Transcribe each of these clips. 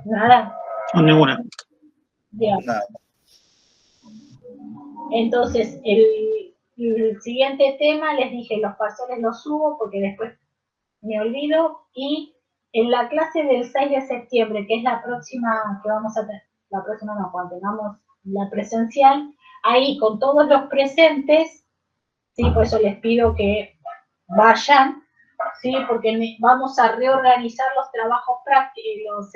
Nada. Ninguna. Bien. Nada. Entonces, el siguiente tema, les dije, los parciales los subo porque después me olvido. Y en la clase del 6 de septiembre, que es la próxima que vamos a tener, la próxima no, cuando tengamos la presencial, ahí con todos los presentes, ¿sí? Por eso les pido que vayan, ¿sí? Porque vamos a reorganizar los trabajos prácticos,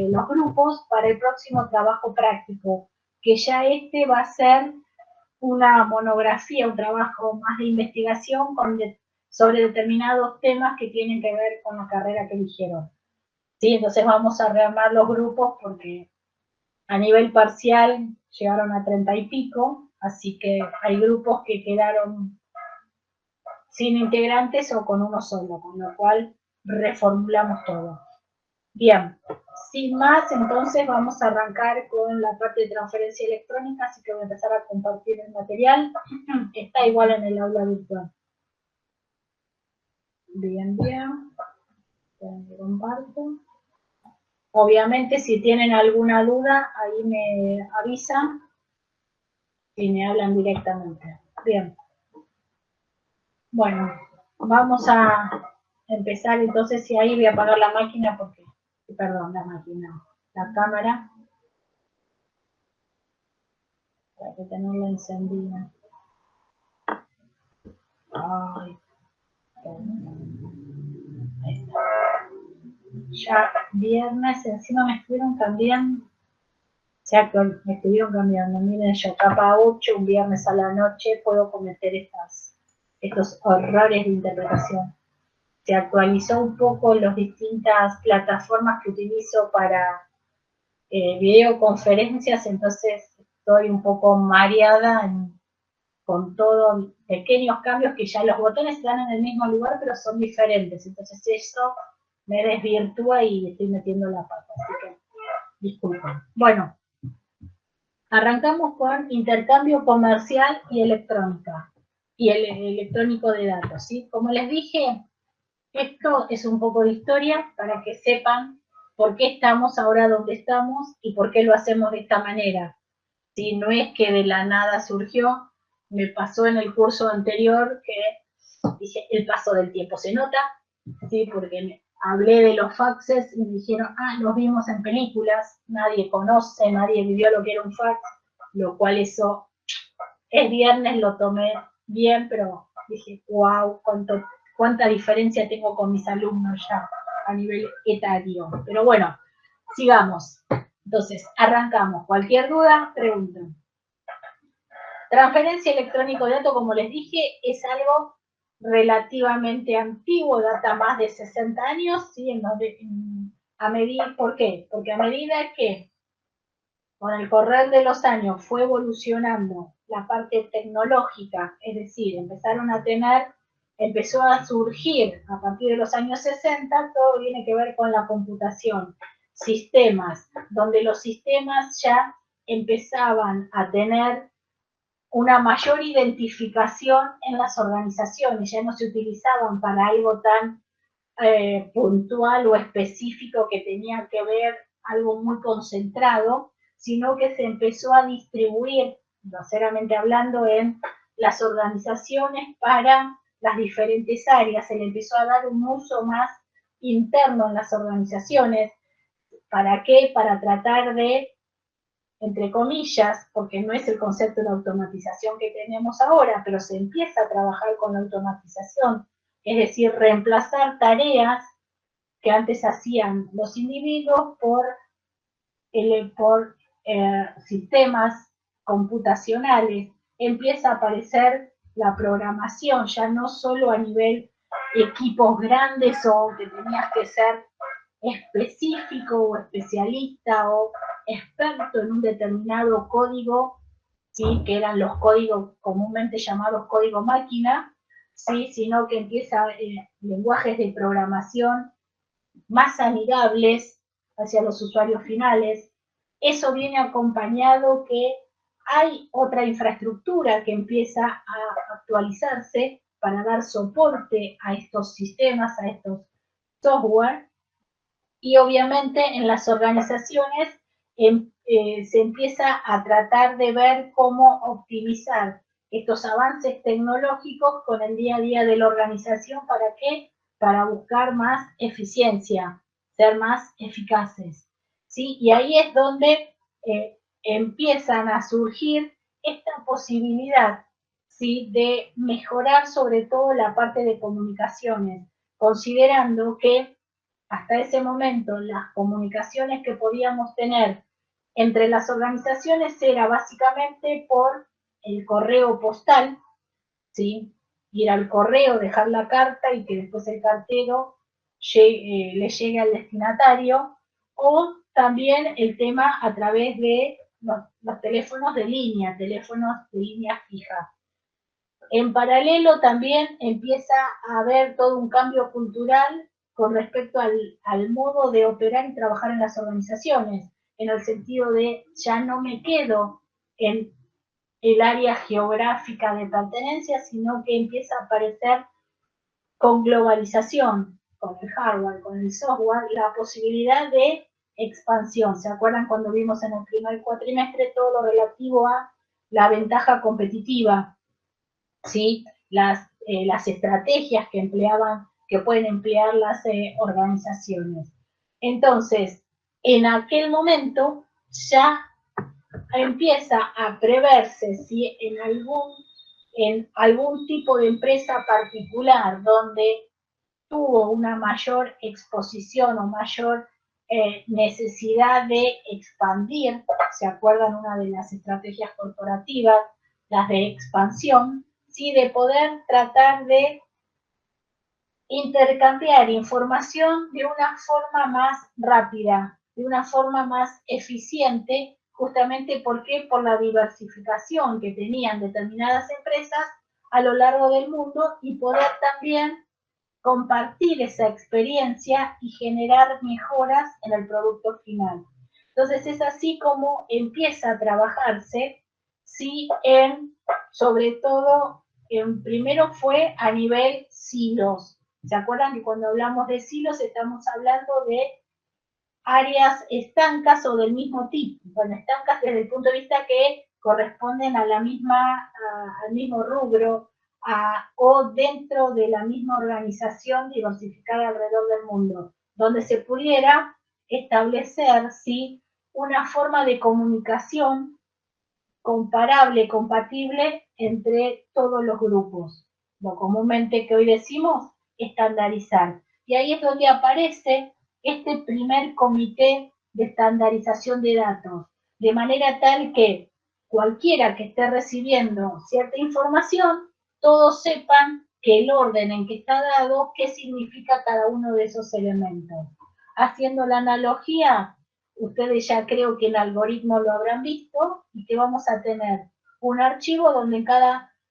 los grupos para el próximo trabajo práctico, que ya este va a ser una monografía, un trabajo más de investigación sobre determinados temas que tienen que ver con la carrera que eligieron. ¿Sí? Entonces vamos a rearmar los grupos porque a nivel parcial llegaron a 30 y pico, así que hay grupos que quedaron sin integrantes o con uno solo, con lo cual reformulamos todo. Bien, sin más, entonces vamos a arrancar con la parte de transferencia electrónica, así que voy a empezar a compartir el material. Está igual en el aula virtual. Bien, bien. Comparto. Obviamente, si tienen alguna duda, ahí me avisan y me hablan directamente. Bien. Bueno, vamos a empezar entonces, y ahí voy a apagar la máquina porque, perdón, la cámara, para que tenerla encendida. Ay, ahí está. Ya viernes, encima me estuvieron cambiando, me estuvieron cambiando, miren yo, capa 8, un viernes a la noche puedo cometer estos horrores de interpretación. Se actualizó un poco las distintas plataformas que utilizo para videoconferencias, entonces estoy un poco mareada con todos pequeños cambios que ya los botones están en el mismo lugar, pero son diferentes. Entonces eso me desvirtúa y estoy metiendo la pata, así que disculpen. Bueno, arrancamos con intercambio comercial y electrónica, y el electrónico de datos, ¿sí? Como les dije, esto es un poco de historia para que sepan por qué estamos ahora donde estamos y por qué lo hacemos de esta manera. ¿Sí? No es que de la nada surgió, me pasó en el curso anterior que dije, el paso del tiempo se nota, ¿sí? Porque hablé de los faxes y me dijeron, los vimos en películas, nadie conoce, nadie vivió lo que era un fax, lo cual eso es viernes, lo tomé bien, pero dije, wow, cuánta diferencia tengo con mis alumnos ya a nivel etario. Pero bueno, sigamos. Entonces, arrancamos. Cualquier duda, pregunten. Transferencia electrónica de datos, como les dije, es algo relativamente antiguo, data más de 60 años, ¿sí? ¿Por qué? Porque a medida que con el correr de los años fue evolucionando la parte tecnológica, es decir, empezó a surgir a partir de los años 60, todo tiene que ver con la computación, sistemas, donde los sistemas ya empezaban a tener una mayor identificación en las organizaciones, ya no se utilizaban para algo tan puntual o específico que tenía que ver algo muy concentrado, sino que se empezó a distribuir, groseramente hablando, en las organizaciones para las diferentes áreas. Se le empezó a dar un uso más interno en las organizaciones. ¿Para qué? Para tratar de, entre comillas, porque no es el concepto de automatización que tenemos ahora, pero se empieza a trabajar con la automatización, es decir, reemplazar tareas que antes hacían los individuos por sistemas computacionales. Empieza a aparecer la programación, ya no solo a nivel equipos grandes o que tenías que ser específico o especialista o experto en un determinado código, ¿sí? Que eran los códigos comúnmente llamados código máquina, ¿sí? Sino que empieza lenguajes de programación más amigables hacia los usuarios finales. Eso viene acompañado que hay otra infraestructura que empieza a actualizarse para dar soporte a estos sistemas, a estos software, y obviamente en las organizaciones se empieza a tratar de ver cómo optimizar estos avances tecnológicos con el día a día de la organización. ¿Para qué? Para buscar más eficiencia, ser más eficaces, ¿sí? Y ahí es donde empiezan a surgir esta posibilidad, ¿sí?, de mejorar sobre todo la parte de comunicaciones, considerando que hasta ese momento las comunicaciones que podíamos tener entre las organizaciones era básicamente por el correo postal, ¿sí? Ir al correo, dejar la carta y que después el cartero le llegue al destinatario, o también el tema a través de los teléfonos de línea fija. En paralelo también empieza a haber todo un cambio cultural con respecto al modo de operar y trabajar en las organizaciones, en el sentido de ya no me quedo en el área geográfica de pertenencia, sino que empieza a aparecer con globalización, con el hardware, con el software, la posibilidad de expansión. ¿Se acuerdan cuando vimos en el primer cuatrimestre todo lo relativo a la ventaja competitiva? ¿Sí? Las estrategias que pueden emplear las organizaciones. Entonces, en aquel momento ya empieza a preverse si en algún tipo de empresa particular donde tuvo una mayor exposición o mayor necesidad de expandir, ¿se acuerdan una de las estrategias corporativas, las de expansión? ¿Sí? De poder tratar de intercambiar información de una forma más rápida, de una forma más eficiente, justamente porque por la diversificación que tenían determinadas empresas a lo largo del mundo, y poder también compartir esa experiencia y generar mejoras en el producto final. Entonces es así como empieza a trabajarse, ¿sí?, sobre todo, primero fue a nivel silos. ¿Se acuerdan que cuando hablamos de silos estamos hablando de áreas estancas o del mismo tipo? Bueno, estancas desde el punto de vista que corresponden a al mismo rubro, o dentro de la misma organización diversificada alrededor del mundo, donde se pudiera establecer, ¿sí?, una forma de comunicación comparable, compatible entre todos los grupos. Lo comúnmente que hoy decimos, estandarizar. Y ahí es donde aparece este primer comité de estandarización de datos, de manera tal que cualquiera que esté recibiendo cierta información, todos sepan que el orden en que está dado, qué significa cada uno de esos elementos. Haciendo la analogía, ustedes ya creo que el algoritmo lo habrán visto, y que vamos a tener un archivo donde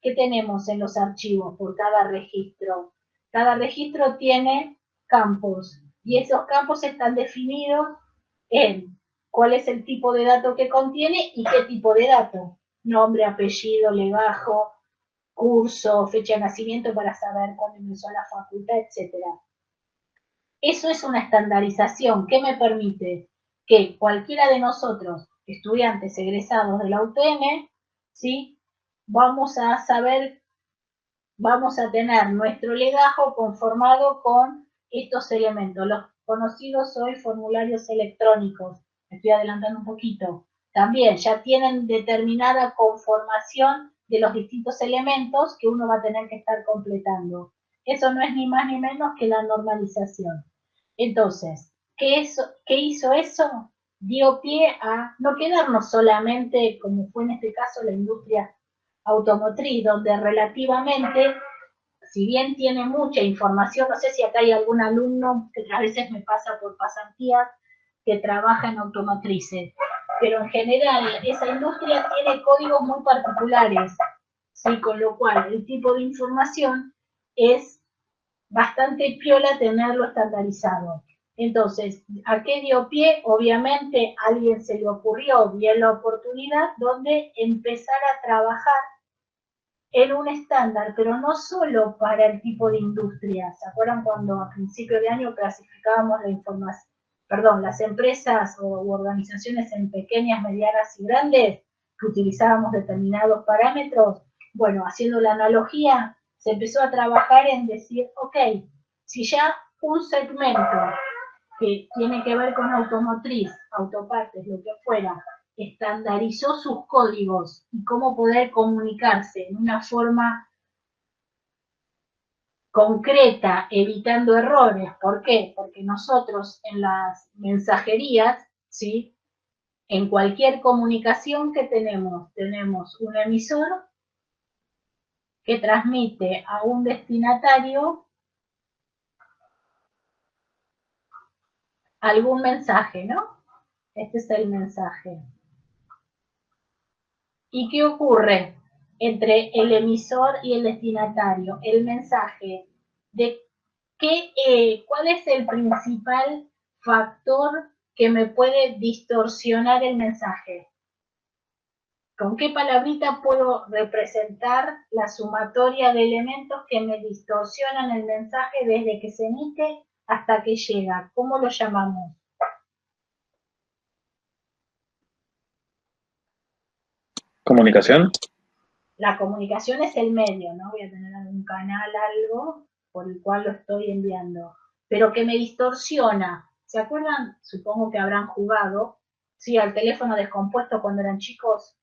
¿qué tenemos en los archivos por cada registro? Cada registro tiene campos, y esos campos están definidos en cuál es el tipo de dato que contiene y qué tipo de dato. Nombre, apellido, legajo, curso, fecha de nacimiento para saber cuándo ingresó a la facultad, etc. Eso es una estandarización que me permite que cualquiera de nosotros, estudiantes egresados de la UTN, ¿sí?, vamos a tener nuestro legajo conformado con estos elementos, los conocidos hoy formularios electrónicos. Me estoy adelantando un poquito. También ya tienen determinada conformación de los distintos elementos que uno va a tener que estar completando. Eso no es ni más ni menos que la normalización. Entonces, ¿qué hizo eso? Dio pie a no quedarnos solamente, como fue en este caso la industria automotriz, donde relativamente, si bien tiene mucha información, no sé si acá hay algún alumno que a veces me pasa por pasantías que trabaja en automotrices, pero en general esa industria tiene códigos muy particulares, ¿sí?, con lo cual el tipo de información es bastante piola tenerlo estandarizado. Entonces, ¿a qué dio pie? Obviamente a alguien se le ocurrió, vio la oportunidad donde empezar a trabajar en un estándar, pero no solo para el tipo de industria. ¿Se acuerdan cuando a principio de año clasificábamos perdón, las empresas u organizaciones en pequeñas, medianas y grandes, que utilizábamos determinados parámetros, bueno, haciendo la analogía, se empezó a trabajar en decir, ok, si ya un segmento que tiene que ver con automotriz, autopartes, lo que fuera, estandarizó sus códigos y cómo poder comunicarse en una forma concreta, evitando errores. ¿Por qué? Porque nosotros en las mensajerías, ¿sí? En cualquier comunicación que tenemos un emisor que transmite a un destinatario algún mensaje, ¿no? Este es el mensaje. ¿Y qué ocurre entre el emisor y el destinatario? El mensaje de ¿cuál es el principal factor que me puede distorsionar el mensaje? ¿Con qué palabrita puedo representar la sumatoria de elementos que me distorsionan el mensaje desde que se emite hasta que llega? ¿Cómo lo llamamos? ¿Comunicación? La comunicación es el medio, ¿no? Voy a tener algún canal, algo, por el cual lo estoy enviando. Pero que me distorsiona. ¿Se acuerdan? Supongo que habrán jugado, sí, al teléfono descompuesto cuando eran chicos.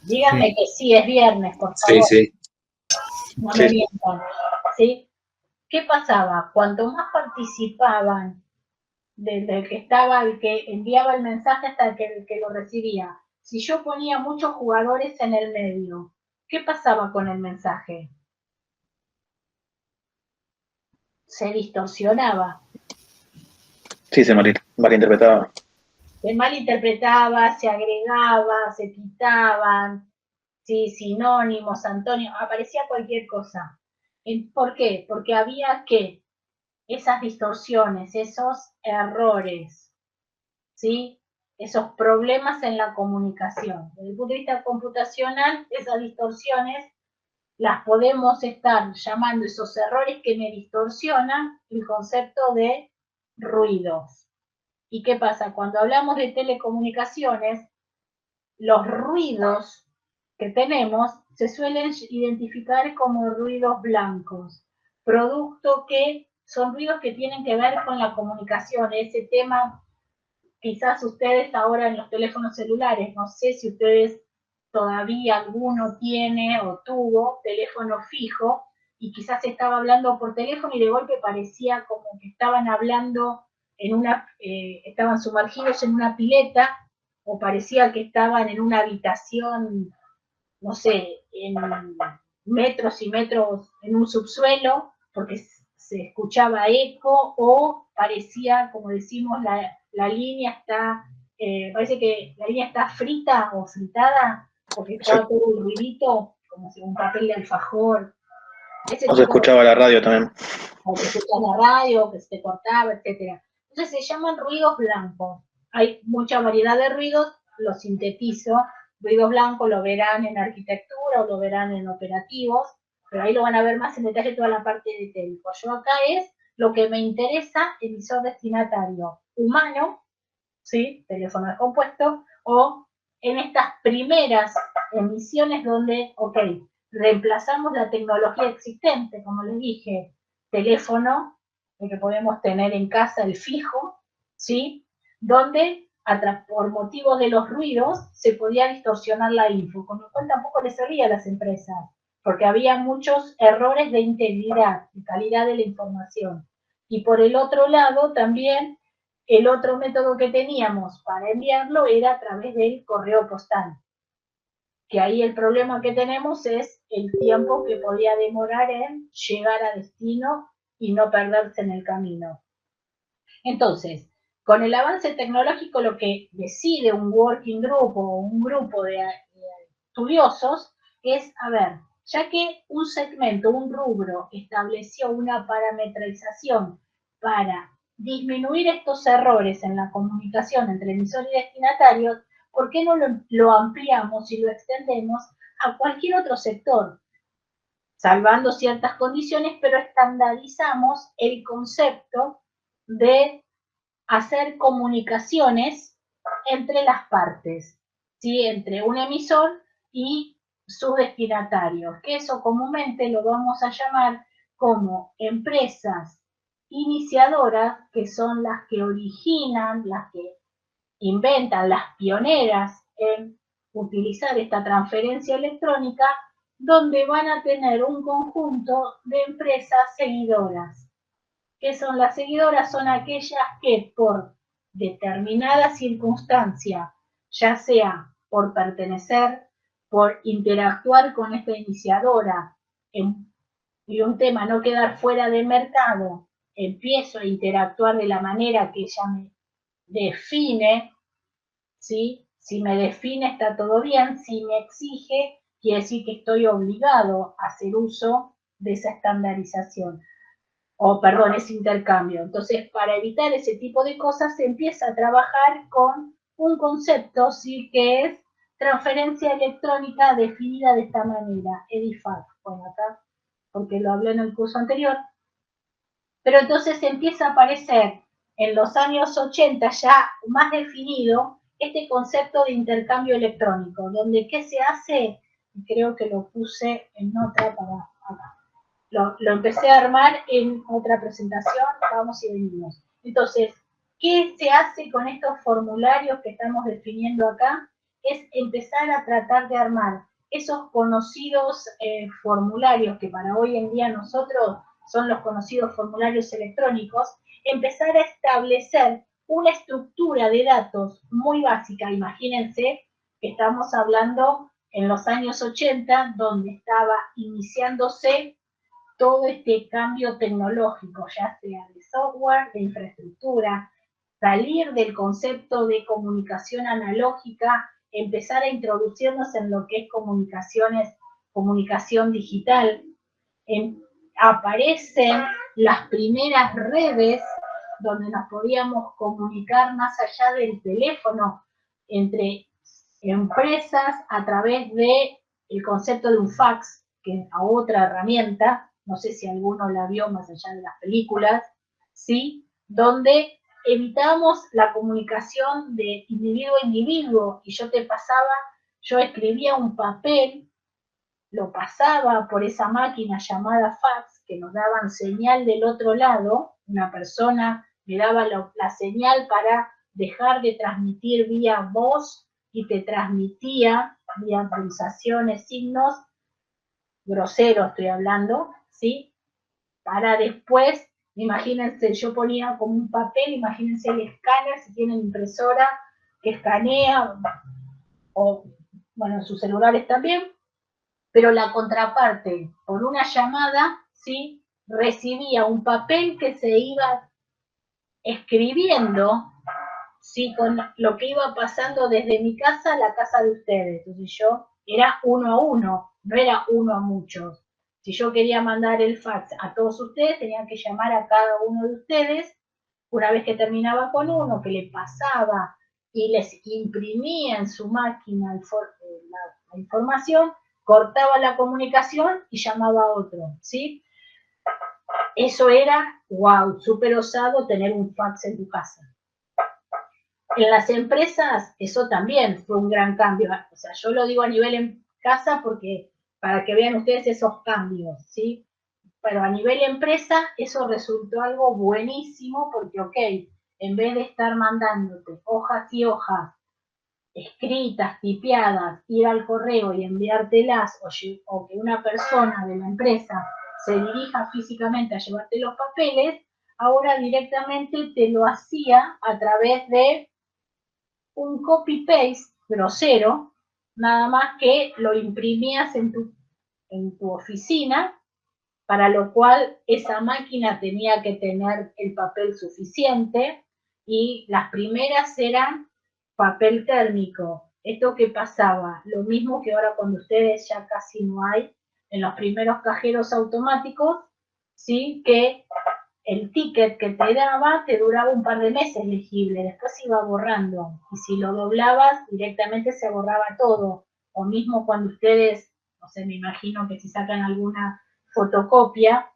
Díganme que sí, es viernes, por favor. Sí. No me mientan. ¿Sí? ¿Qué pasaba? Cuanto más participaban, desde el que estaba, el que enviaba el mensaje hasta el que lo recibía, si yo ponía muchos jugadores en el medio, ¿qué pasaba con el mensaje? Se distorsionaba. Sí, se malinterpretaba. Se malinterpretaba, se agregaba, se quitaban, sí, sinónimos, antónimos, aparecía cualquier cosa. ¿Por qué? Porque había que esas distorsiones, esos errores, ¿sí? Esos problemas en la comunicación. Desde el punto de vista computacional, esas distorsiones las podemos estar llamando, esos errores que me distorsionan, el concepto de ruidos. ¿Y qué pasa? Cuando hablamos de telecomunicaciones, los ruidos que tenemos se suelen identificar como ruidos blancos, producto que son ruidos que tienen que ver con la comunicación. Ese tema, quizás ustedes ahora en los teléfonos celulares, no sé si ustedes todavía alguno tiene o tuvo teléfono fijo y quizás estaba hablando por teléfono y de golpe parecía como que estaban hablando estaban sumergidos en una pileta o parecía que estaban en una habitación, no sé, en metros y metros en un subsuelo, porque se escuchaba eco o parecía, como decimos, la línea está, parece que la línea está frita o fritada, porque estaba todo un ruidito, como si un papel de alfajor. O se escuchaba la radio también. O que escuchas la radio, que se te cortaba, etc. Entonces se llaman ruidos blancos. Hay mucha variedad de ruidos, los sintetizo. Ruidos blancos lo verán en arquitectura o lo verán en operativos, pero ahí lo van a ver más en detalle toda la parte de telco. Yo acá es lo que me interesa, emisor destinatario humano, ¿sí? Teléfono descompuesto, o en estas primeras emisiones donde, ok, reemplazamos la tecnología existente, como les dije, teléfono, el que podemos tener en casa, el fijo, ¿sí? Donde por motivos de los ruidos se podía distorsionar la info, con lo cual tampoco les servía a las empresas, porque había muchos errores de integridad, de calidad de la información. Y por el otro lado también el otro método que teníamos para enviarlo era a través del correo postal, que ahí el problema que tenemos es el tiempo que podía demorar en llegar a destino y no perderse en el camino. Entonces, con el avance tecnológico, lo que decide un working group o un grupo de estudiosos es, a ver, ya que un segmento, un rubro, estableció una parametrización para disminuir estos errores en la comunicación entre emisor y destinatarios, ¿por qué no lo ampliamos y lo extendemos a cualquier otro sector? Salvando ciertas condiciones, pero estandarizamos el concepto de hacer comunicaciones entre las partes, ¿sí? Entre un emisor y sus destinatarios, que eso comúnmente lo vamos a llamar como empresas iniciadoras, que son las que originan, las que inventan, las pioneras en utilizar esta transferencia electrónica, donde van a tener un conjunto de empresas seguidoras. ¿Qué son las seguidoras? Son aquellas que por determinada circunstancia, ya sea por pertenecer, por interactuar con esta iniciadora y un tema no quedar fuera del mercado, empiezo a interactuar de la manera que ella me define, ¿sí? Si me define está todo bien, si me exige, quiere decir que estoy obligado a hacer uso de esa estandarización, o perdón, ese intercambio. Entonces, para evitar ese tipo de cosas, se empieza a trabajar con un concepto, ¿sí? Que es transferencia electrónica definida de esta manera, EDIFACT. Bueno, acá, porque lo hablé en el curso anterior. Pero entonces empieza a aparecer en los años 80 ya más definido este concepto de intercambio electrónico, donde ¿qué se hace? Creo que lo puse en otra para acá. Lo empecé a armar en otra presentación, vamos y venimos. Entonces, ¿qué se hace con estos formularios que estamos definiendo acá? Es empezar a tratar de armar esos conocidos formularios que para hoy en día nosotros son los conocidos formularios electrónicos, empezar a establecer una estructura de datos muy básica. Imagínense que estamos hablando en los años 80, donde estaba iniciándose todo este cambio tecnológico, ya sea de software, de infraestructura, salir del concepto de comunicación analógica, empezar a introducirnos en lo que es comunicación digital. Aparecen las primeras redes donde nos podíamos comunicar más allá del teléfono entre empresas a través de el concepto de un fax, que es otra herramienta, no sé si alguno la vio más allá de las películas, ¿sí? Donde evitábamos la comunicación de individuo a individuo y yo escribía un papel, lo pasaba por esa máquina llamada fax, que nos daban señal del otro lado, una persona me daba la señal para dejar de transmitir vía voz y te transmitía vía pulsaciones, signos, grosero estoy hablando, ¿sí? Para después, imagínense, yo ponía como un papel, imagínense el escáner, si tienen impresora que escanea, o bueno, sus celulares también, pero la contraparte, por una llamada, ¿sí? Recibía un papel que se iba escribiendo, ¿sí? Con lo que iba pasando desde mi casa a la casa de ustedes. Entonces yo era uno a uno, no era uno a muchos. Si yo quería mandar el fax a todos ustedes, tenía que llamar a cada uno de ustedes. Una vez que terminaba con uno, que le pasaba y les imprimía en su máquina la información, cortaba la comunicación y llamaba a otro, ¿sí? Eso era, wow, súper osado tener un fax en tu casa. En las empresas, eso también fue un gran cambio. O sea, yo lo digo a nivel en casa porque para que vean ustedes esos cambios, ¿sí? Pero a nivel empresa, eso resultó algo buenísimo porque, ok, en vez de estar mandándote hojas y hojas escritas, tipeadas, ir al correo y enviártelas, o que una persona de la empresa se dirija físicamente a llevarte los papeles, ahora directamente te lo hacía a través de un copy-paste grosero, nada más que lo imprimías en tu oficina, para lo cual esa máquina tenía que tener el papel suficiente y las primeras eran papel térmico. ¿Esto qué pasaba? Lo mismo que ahora cuando ustedes ya casi no hay en los primeros cajeros automáticos, ¿sí? Que el ticket que te daba te duraba un par de meses legible, después se iba borrando. Y si lo doblabas, directamente se borraba todo. O mismo cuando ustedes, no sé, me imagino que si sacan alguna fotocopia,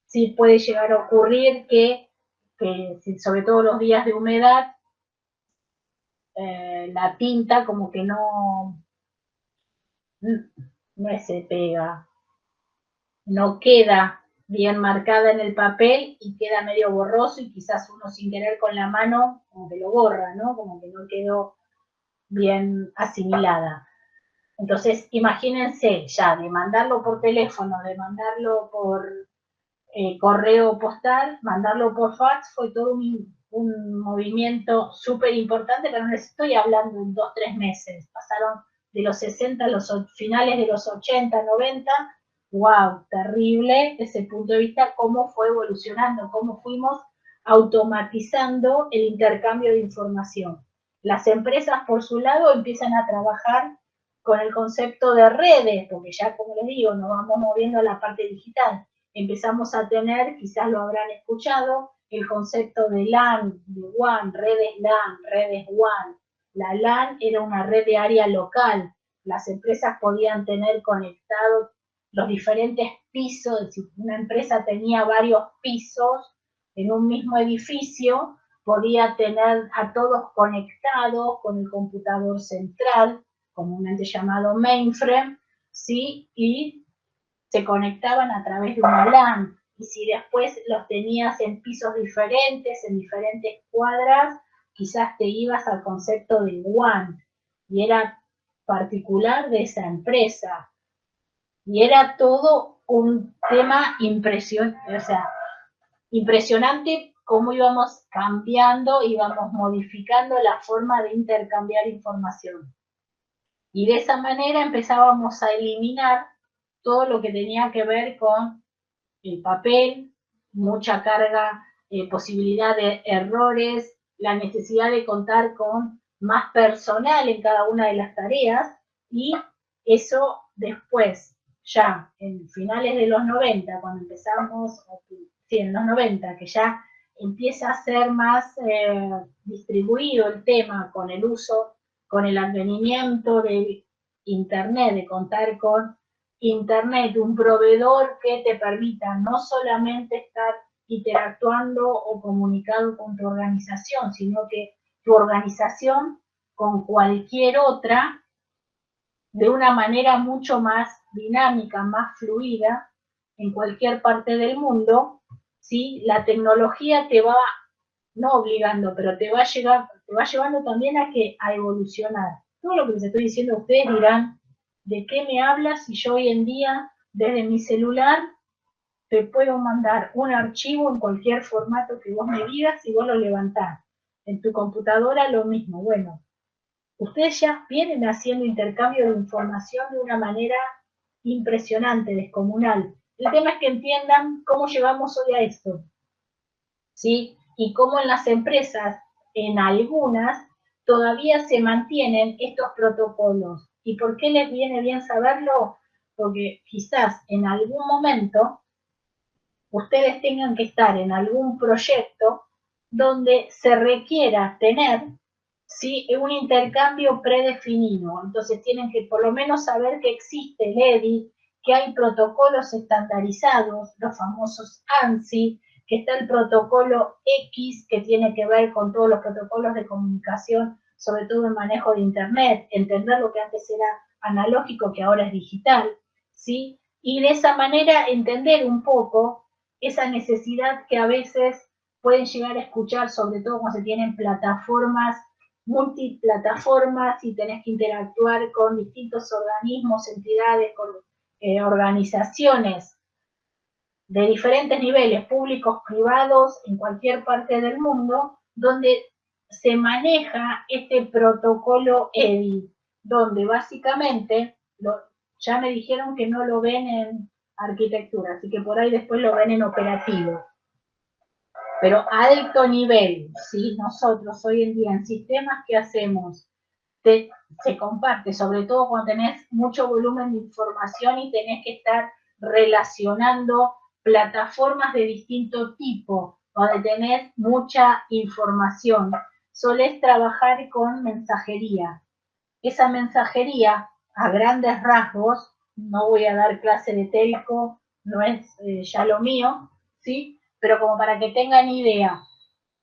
sí puede llegar a ocurrir que que sobre todo los días de humedad, la tinta como que no se pega, no queda bien marcada en el papel y queda medio borroso y quizás uno sin querer con la mano como que lo borra, ¿no? Como que no quedó bien asimilada. Entonces, imagínense ya de mandarlo por teléfono, de mandarlo por correo postal, mandarlo por fax, fue todo un movimiento súper importante, pero no les estoy hablando en 2 o 3 meses. Pasaron de los 60 a los finales de los 80, 90, wow, terrible ese punto de vista, cómo fue evolucionando, cómo fuimos automatizando el intercambio de información. Las empresas, por su lado, empiezan a trabajar con el concepto de redes, porque ya, como les digo, nos vamos moviendo a la parte digital. Empezamos a tener, quizás lo habrán escuchado, el concepto de LAN, de WAN, redes WAN. La LAN era una red de área local. Las empresas podían tener conectados los diferentes pisos, es decir, una empresa tenía varios pisos en un mismo edificio, podía tener a todos conectados con el computador central, comúnmente llamado mainframe, ¿sí? Y se conectaban a través de una LAN. Y si después los tenías en pisos diferentes, en diferentes cuadras, quizás te ibas al concepto de WAN. Y era particular de esa empresa. Y era todo un tema impresionante, o sea, impresionante cómo íbamos cambiando, íbamos modificando la forma de intercambiar información. Y de esa manera empezábamos a eliminar todo lo que tenía que ver con el papel, mucha carga, posibilidad de errores, la necesidad de contar con más personal en cada una de las tareas, y eso después, ya en finales de los 90, cuando empezamos, sí, en los 90, que ya empieza a ser más distribuido el tema con el uso, con el advenimiento de Internet, de contar con Internet, un proveedor que te permita no solamente estar interactuando o comunicado con tu organización, sino que tu organización con cualquier otra de una manera mucho más dinámica, más fluida, en cualquier parte del mundo, ¿sí? La tecnología te va, no obligando, pero te va llevando también a evolucionar. Todo lo que les estoy diciendo a ustedes dirán, ¿de qué me hablas si yo hoy en día, desde mi celular, te puedo mandar un archivo en cualquier formato que vos me digas y vos lo levantás? En tu computadora lo mismo. Bueno, ustedes ya vienen haciendo intercambio de información de una manera impresionante, descomunal. El tema es que entiendan cómo llegamos hoy a esto, ¿sí? Y cómo en las empresas, en algunas, todavía se mantienen estos protocolos. ¿Y por qué les viene bien saberlo? Porque quizás en algún momento ustedes tengan que estar en algún proyecto donde se requiera tener, ¿sí?, un intercambio predefinido. Entonces tienen que por lo menos saber que existe el EDI, que hay protocolos estandarizados, los famosos ANSI, que está el protocolo X, que tiene que ver con todos los protocolos de comunicación, sobre todo el manejo de Internet, entender lo que antes era analógico, que ahora es digital, ¿sí? Y de esa manera entender un poco esa necesidad que a veces pueden llegar a escuchar, sobre todo cuando se tienen plataformas, multiplataformas, y tenés que interactuar con distintos organismos, entidades, con organizaciones de diferentes niveles, públicos, privados, en cualquier parte del mundo, donde se maneja este protocolo EDI, donde básicamente, ya me dijeron que no lo ven en arquitectura, así que por ahí después lo ven en operativo. Pero a alto nivel, ¿sí? Nosotros hoy en día en sistemas, ¿qué hacemos? Se comparte, sobre todo cuando tenés mucho volumen de información y tenés que estar relacionando plataformas de distinto tipo, donde tenés mucha información. Solés trabajar con mensajería. Esa mensajería, a grandes rasgos, no voy a dar clase de telco, no es ya lo mío, ¿sí? Pero como para que tengan idea,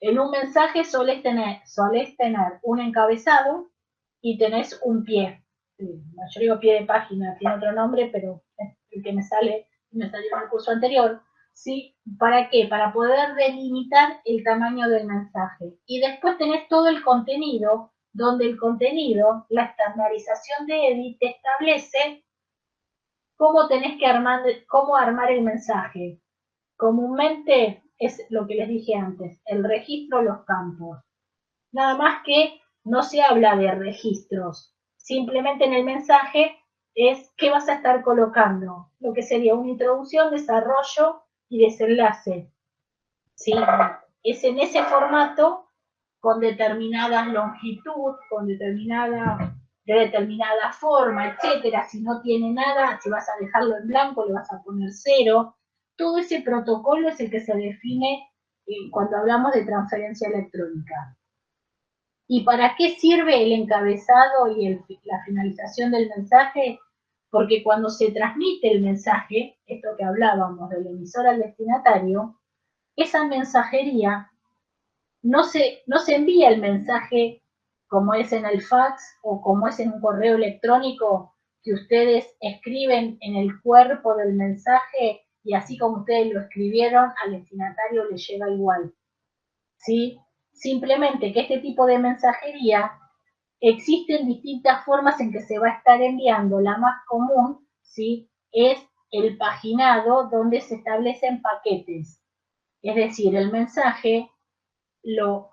En un mensaje solés tener un encabezado y tenés un pie. Yo digo pie de página, tiene otro nombre, pero es el que me salió en el curso anterior. ¿Sí? ¿Para qué? Para poder delimitar el tamaño del mensaje. Y después tenés todo el contenido, donde el contenido, la estandarización de EDI te establece cómo tenés que cómo armar el mensaje. Comúnmente es lo que les dije antes, el registro, los campos. Nada más que no se habla de registros. Simplemente en el mensaje es qué vas a estar colocando, lo que sería una introducción, desarrollo y desenlace. ¿Sí? Es en ese formato, con determinadas longitud, de determinada forma, etcétera. Si no tiene nada, si vas a dejarlo en blanco, le vas a poner 0. Todo ese protocolo es el que se define cuando hablamos de transferencia electrónica. ¿Y para qué sirve el encabezado y la finalización del mensaje? Porque cuando se transmite el mensaje, esto que hablábamos del emisor al destinatario, esa mensajería no se envía el mensaje como es en el fax o como es en un correo electrónico que ustedes escriben en el cuerpo del mensaje y así como ustedes lo escribieron, al destinatario le llega igual. ¿Sí? Simplemente que este tipo de mensajería existen distintas formas en que se va a estar enviando. La más común, ¿sí?, es el paginado, donde se establecen paquetes. Es decir, el mensaje lo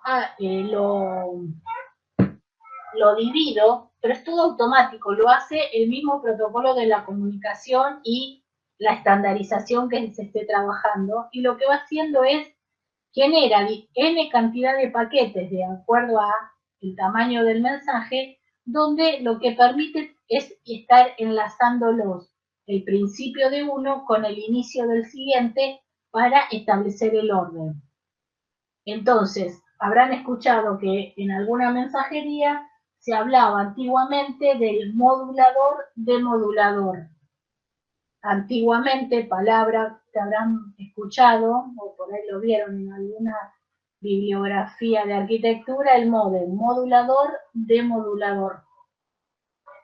divido, pero es todo automático, lo hace el mismo protocolo de la comunicación y la estandarización que se esté trabajando, y lo que va haciendo es genera n cantidad de paquetes de acuerdo a el tamaño del mensaje, donde lo que permite es estar enlazándolos el principio de uno con el inicio del siguiente para establecer el orden. Entonces, habrán escuchado que en alguna mensajería se hablaba antiguamente del modulador demodulador. Antiguamente, palabra que habrán escuchado, o por ahí lo vieron en alguna bibliografía de arquitectura, el modem, modulador, demodulador.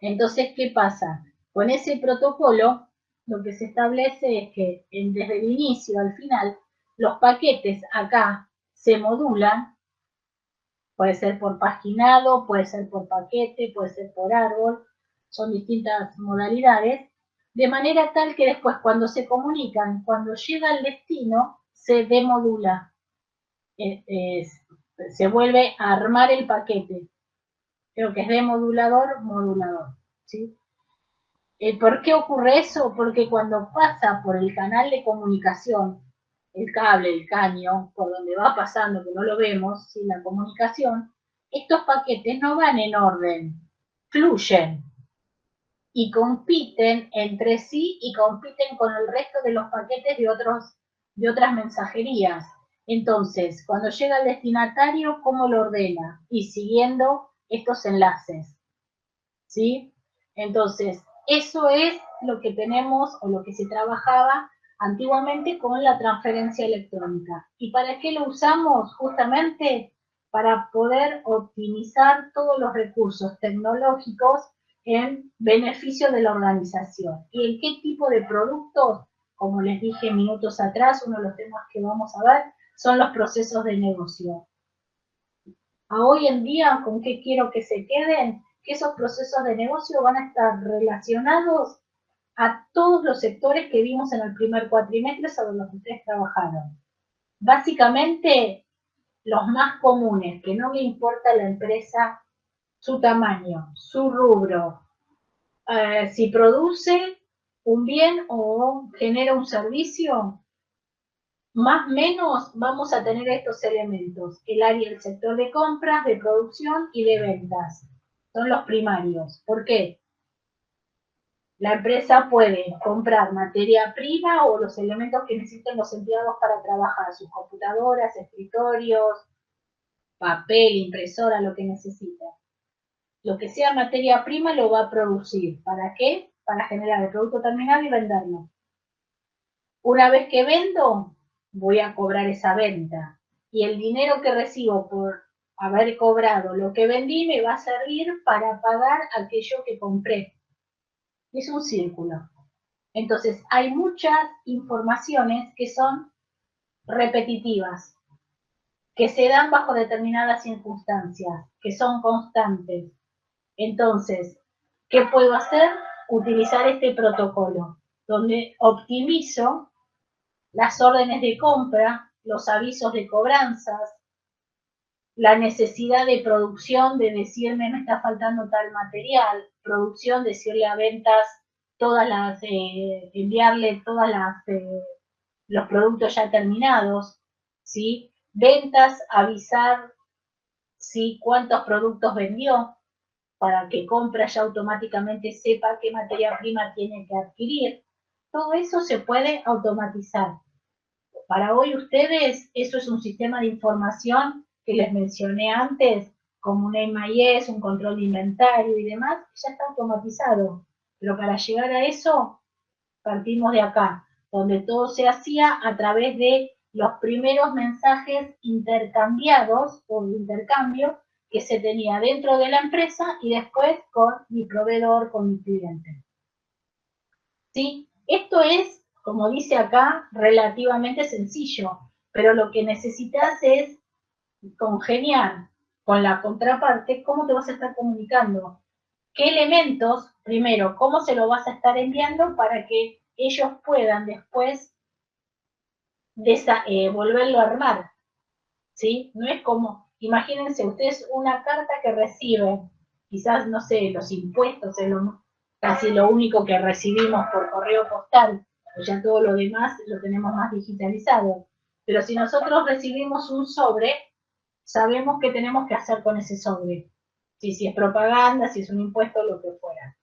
Entonces, ¿qué pasa? Con ese protocolo, lo que se establece es que desde el inicio al final, los paquetes acá se modulan, puede ser por paginado, puede ser por paquete, puede ser por árbol, son distintas modalidades, de manera tal que después cuando se comunican, cuando llega al destino, se demodula, se vuelve a armar el paquete. Creo que es demodulador, modulador, ¿sí? ¿Por qué ocurre eso? Porque cuando pasa por el canal de comunicación, el cable, el caño, por donde va pasando, que no lo vemos, ¿sí?, la comunicación, estos paquetes no van en orden, fluyen y compiten entre sí y compiten con el resto de los paquetes de otras mensajerías. Entonces, cuando llega al destinatario, ¿cómo lo ordena? Y siguiendo estos enlaces, ¿sí? Entonces, eso es lo que tenemos o lo que se trabajaba antiguamente con la transferencia electrónica. ¿Y para qué lo usamos? Justamente para poder optimizar todos los recursos tecnológicos en beneficio de la organización. ¿Y en qué tipo de productos? Como les dije minutos atrás, uno de los temas que vamos a ver son los procesos de negocio. A hoy en día, ¿con qué quiero que se queden? Que esos procesos de negocio van a estar relacionados a todos los sectores que vimos en el primer cuatrimestre sobre los que ustedes trabajaron. Básicamente, los más comunes, que no le importa a la empresa su tamaño, su rubro, si produce un bien o genera un servicio, más o menos vamos a tener estos elementos. El área del sector de compras, de producción y de ventas. Son los primarios. ¿Por qué? La empresa puede comprar materia prima o los elementos que necesiten los empleados para trabajar, sus computadoras, escritorios, papel, impresora, lo que necesita. Lo que sea materia prima lo va a producir. ¿Para qué? Para generar el producto terminado y venderlo. Una vez que vendo, voy a cobrar esa venta. y el dinero que recibo por haber cobrado lo que vendí me va a servir para pagar aquello que compré. Es un círculo. Entonces, hay muchas informaciones que son repetitivas, que se dan bajo determinadas circunstancias, que son constantes. Entonces, ¿qué puedo hacer? Utilizar este protocolo, donde optimizo las órdenes de compra, los avisos de cobranzas, la necesidad de producción, de decirme me está faltando tal material, producción, decirle a ventas todas las, enviarle todas las, los productos ya terminados, ¿sí? Ventas, avisar, ¿sí? Cuántos productos vendió, para que compra ya automáticamente sepa qué materia prima tiene que adquirir. Todo eso se puede automatizar. Para hoy ustedes, eso es un sistema de información que les mencioné antes, como un MIS, un control de inventario y demás, ya está automatizado. Pero para llegar a eso, partimos de acá, donde todo se hacía a través de los primeros mensajes intercambiados o de intercambio que se tenía dentro de la empresa y después con mi proveedor, con mi cliente. ¿Sí? Esto es, como dice acá, relativamente sencillo, pero lo que necesitas es congeniar con la contraparte cómo te vas a estar comunicando, qué elementos, primero, cómo se lo vas a estar enviando para que ellos puedan después volverlo a armar, ¿sí? No es como, imagínense ustedes una carta que reciben, quizás, no sé, los impuestos es casi lo único que recibimos por correo postal, pues ya todo lo demás lo tenemos más digitalizado. Pero si nosotros recibimos un sobre, sabemos qué tenemos que hacer con ese sobre. ¿Sí? Si es propaganda, si es un impuesto, lo que fuera.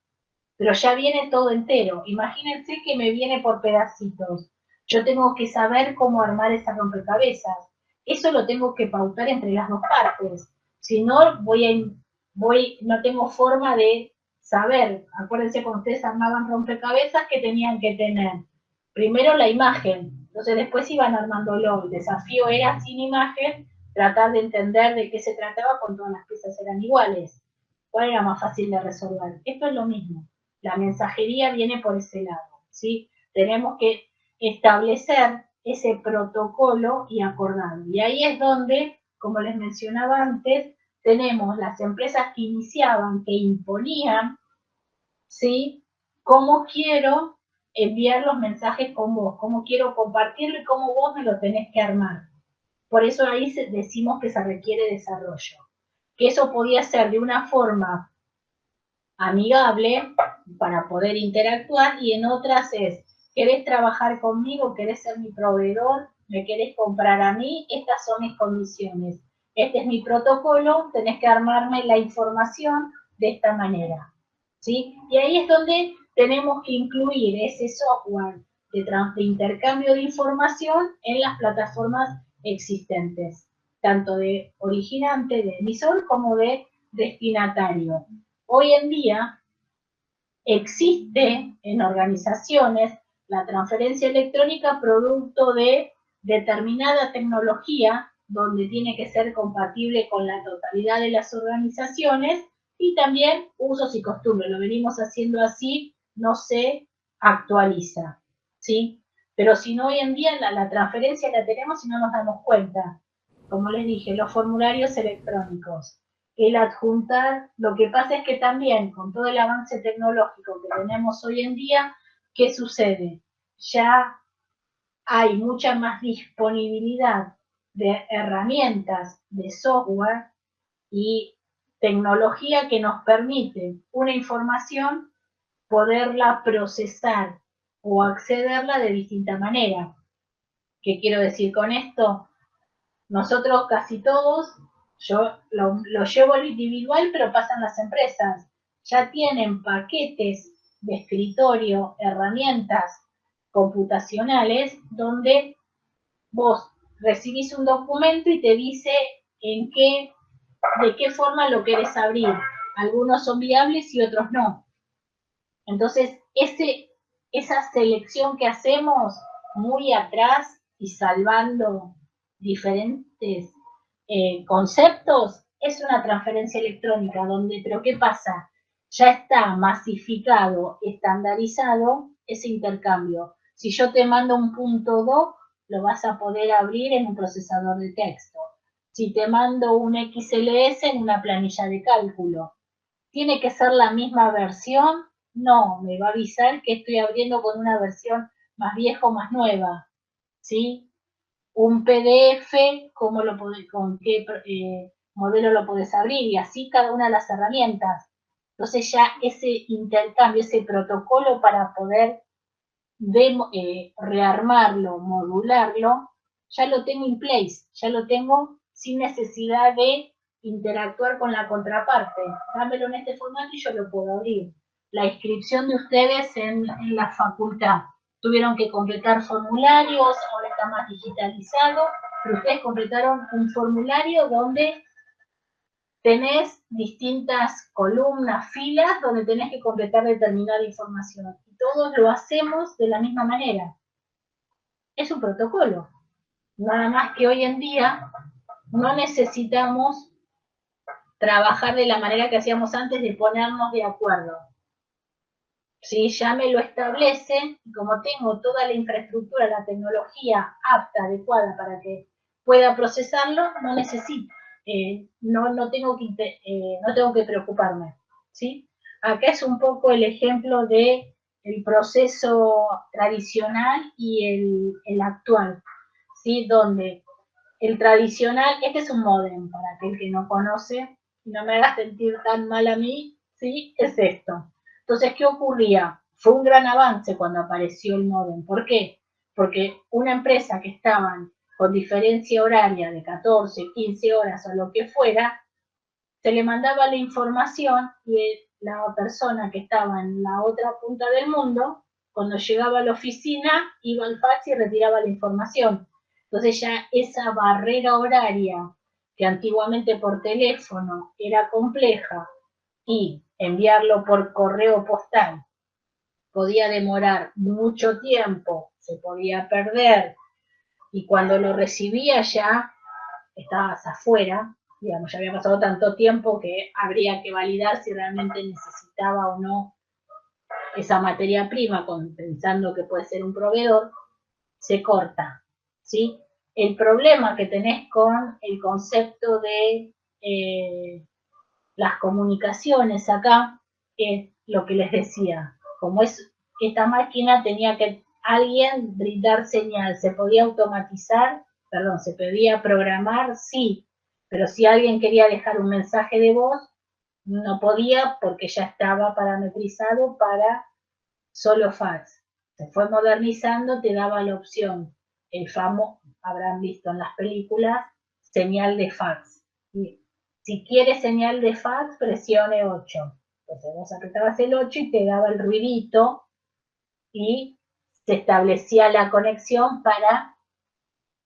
Pero ya viene todo entero. Imagínense que me viene por pedacitos. Yo tengo que saber cómo armar esa rompecabezas. Eso lo tengo que pautar entre las dos partes. Si no, no tengo forma de saber. Acuérdense cuando ustedes armaban rompecabezas que tenían que tener. Primero la imagen, entonces después iban armándolo. El desafío era sin imagen tratar de entender de qué se trataba cuando todas las piezas eran iguales. ¿Cuál era más fácil de resolver? Esto es lo mismo. La mensajería viene por ese lado, ¿sí? Tenemos que establecer ese protocolo y acordarlo. Y ahí es donde, como les mencionaba antes, tenemos las empresas que iniciaban, que imponían, ¿sí? Cómo quiero enviar los mensajes con vos, cómo quiero compartirlo y cómo vos me lo tenés que armar. Por eso ahí decimos que se requiere desarrollo. Que eso podía ser de una forma amigable para poder interactuar y en otras es, ¿querés trabajar conmigo? ¿Querés ser mi proveedor? ¿Me querés comprar a mí? Estas son mis condiciones. Este es mi protocolo, tenés que armarme la información de esta manera. ¿Sí? Y ahí es donde tenemos que incluir ese software de intercambio de información en las plataformas existentes, tanto de originante, de emisor, como de destinatario. Hoy en día existe en organizaciones la transferencia electrónica producto de determinada tecnología donde tiene que ser compatible con la totalidad de las organizaciones y también usos y costumbres. Lo venimos haciendo así, no se actualiza, ¿sí? Pero si no, hoy en día la transferencia la tenemos y no nos damos cuenta. Como les dije, los formularios electrónicos, el adjuntar, lo que pasa es que también con todo el avance tecnológico que tenemos hoy en día, ¿qué sucede? Ya hay mucha más disponibilidad de herramientas, de software y tecnología que nos permite una información poderla procesar o accederla de distinta manera. ¿Qué quiero decir con esto? Nosotros casi todos, yo lo llevo al individual, pero pasan las empresas. Ya tienen paquetes de escritorio, herramientas computacionales, donde vos recibís un documento y te dice de qué forma lo querés abrir. Algunos son viables y otros no. Entonces, esa selección que hacemos muy atrás y salvando diferentes conceptos, es una transferencia electrónica donde, pero ¿qué pasa? Ya está masificado, estandarizado ese intercambio. Si yo te mando un punto doc, lo vas a poder abrir en un procesador de texto. Si te mando un XLS en una planilla de cálculo, ¿tiene que ser la misma versión? No, me va a avisar que estoy abriendo con una versión más vieja o más nueva, ¿sí? Un PDF, ¿con qué modelo lo podés abrir? Y así cada una de las herramientas. Entonces ya ese intercambio, ese protocolo para poder rearmarlo, modularlo, ya lo tengo in place, ya lo tengo sin necesidad de interactuar con la contraparte. Dámelo en este formato y yo lo puedo abrir. La inscripción de ustedes en la facultad. Tuvieron que completar formularios, ahora está más digitalizado, pero ustedes completaron un formulario donde tenés distintas columnas, filas, donde tenés que completar determinada información. Y todos lo hacemos de la misma manera. Es un protocolo. Nada más que hoy en día no necesitamos trabajar de la manera que hacíamos antes de ponernos de acuerdo. Si ya me lo establece, y como tengo toda la infraestructura, la tecnología apta, adecuada para que pueda procesarlo, no necesito, no tengo que preocuparme, ¿sí? Acá es un poco el ejemplo de el proceso tradicional y el actual, ¿sí? Donde el tradicional, este es un módem, para aquel que no conoce, no me haga sentir tan mal a mí, ¿sí? Es esto. Entonces, ¿qué ocurría? Fue un gran avance cuando apareció el módem. ¿Por qué? Porque una empresa que estaban con diferencia horaria de 14, 15 horas o lo que fuera, se le mandaba la información y la persona que estaba en la otra punta del mundo, cuando llegaba a la oficina, iba al fax y retiraba la información. Entonces ya esa barrera horaria, que antiguamente por teléfono era compleja, y enviarlo por correo postal podía demorar mucho tiempo, se podía perder, y cuando lo recibía ya estabas afuera, digamos, ya había pasado tanto tiempo que habría que validar si realmente necesitaba o no esa materia prima, pensando que puede ser un proveedor, se corta, ¿sí? El problema que tenés con el concepto de las comunicaciones acá es lo que les decía, como es esta máquina tenía que alguien brindar señal, se podía automatizar, perdón, se podía programar, sí, pero si alguien quería dejar un mensaje de voz, no podía porque ya estaba parametrizado para solo fax. Se fue modernizando, te daba la opción, el famoso, habrán visto en las películas, señal de fax. Y si quieres señal de fax, presione 8. Entonces vos apretabas el 8 y te daba el ruidito y se establecía la conexión para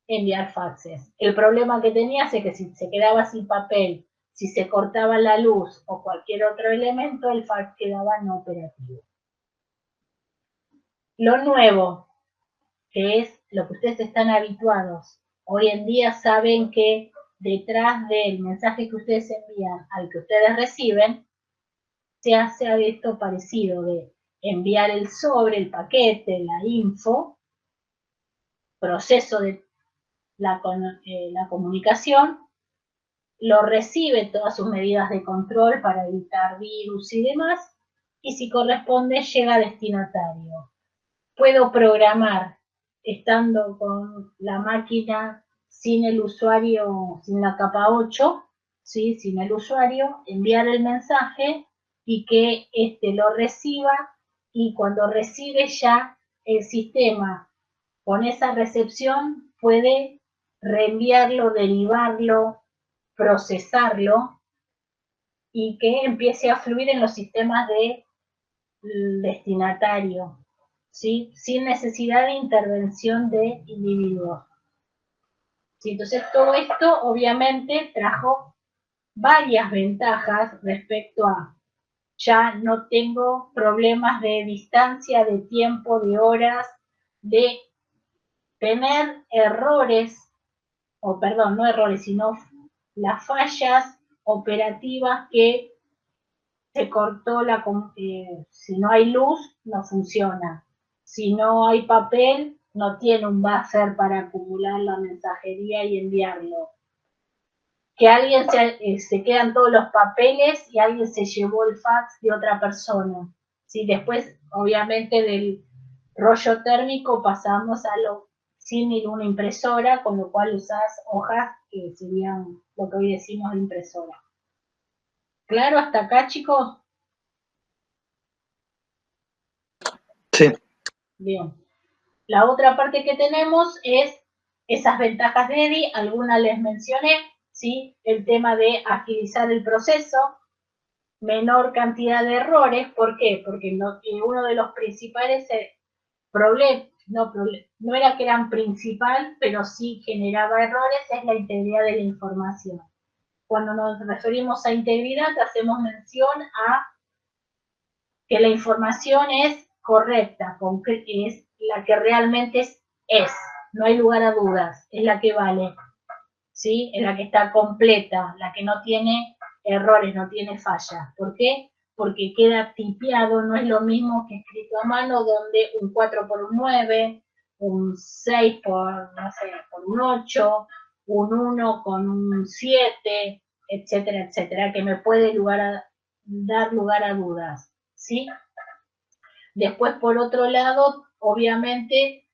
enviar faxes. El problema que tenías es que si se quedaba sin papel, si se cortaba la luz o cualquier otro elemento, el fax quedaba no operativo. Lo nuevo, que es lo que ustedes están habituados, hoy en día saben que detrás del mensaje que ustedes envían al que ustedes reciben, se hace esto parecido de enviar el sobre, el paquete, la info, proceso de la comunicación, lo recibe todas sus medidas de control para evitar virus y demás, y si corresponde llega a destinatario. Puedo programar, estando con la máquina sin el usuario, sin la capa 8, ¿sí? Sin el usuario, enviar el mensaje y que éste lo reciba, y cuando recibe ya el sistema con esa recepción puede reenviarlo, derivarlo, procesarlo y que empiece a fluir en los sistemas de destinatario, ¿sí? Sin necesidad de intervención de individuos. ¿Sí? Entonces todo esto obviamente trajo varias ventajas respecto a ya no tengo problemas de distancia, de tiempo, de horas, de tener errores o perdón, no errores, sino las fallas operativas que se cortó si no hay luz, no funciona. Si no hay papel, no tiene un buffer para acumular la mensajería y enviarlo. Que alguien se quedan todos los papeles y alguien se llevó el fax de otra persona. ¿Sí? Después, obviamente, del rollo térmico pasamos a lo símil una impresora, con lo cual usás hojas que serían lo que hoy decimos de impresora. ¿Claro hasta acá, chicos? Sí. Bien. La otra parte que tenemos es esas ventajas de EDI, algunas les mencioné, ¿sí? El tema de agilizar el proceso, menor cantidad de errores, ¿por qué? Porque uno de los principales problemas, no era que eran principal, pero sí generaba errores, es la integridad de la información. Cuando nos referimos a integridad, hacemos mención a que la información es correcta, es la que realmente es, no hay lugar a dudas, es la que vale, ¿sí? Es la que está completa, la que no tiene errores, no tiene fallas. ¿Por qué? Porque queda tipeado, no es lo mismo que escrito a mano, donde un 4 por un 9, un 6 por, no sé, por un 8, un 1 con un 7, etcétera, etcétera, que me puede dar lugar a dudas, ¿sí? Después, por otro lado, obviamente,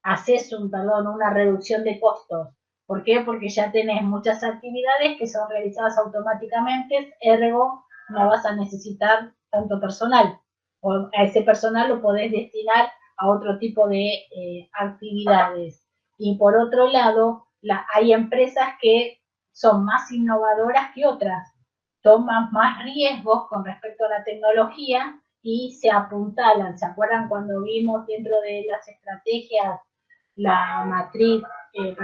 haces una reducción de costos. ¿Por qué? Porque ya tenés muchas actividades que son realizadas automáticamente, ergo no vas a necesitar tanto personal. O a ese personal lo podés destinar a otro tipo de actividades. Y por otro lado, hay empresas que son más innovadoras que otras, toman más riesgos con respecto a la tecnología y se apuntalan. ¿Se acuerdan cuando vimos dentro de las estrategias la matriz, el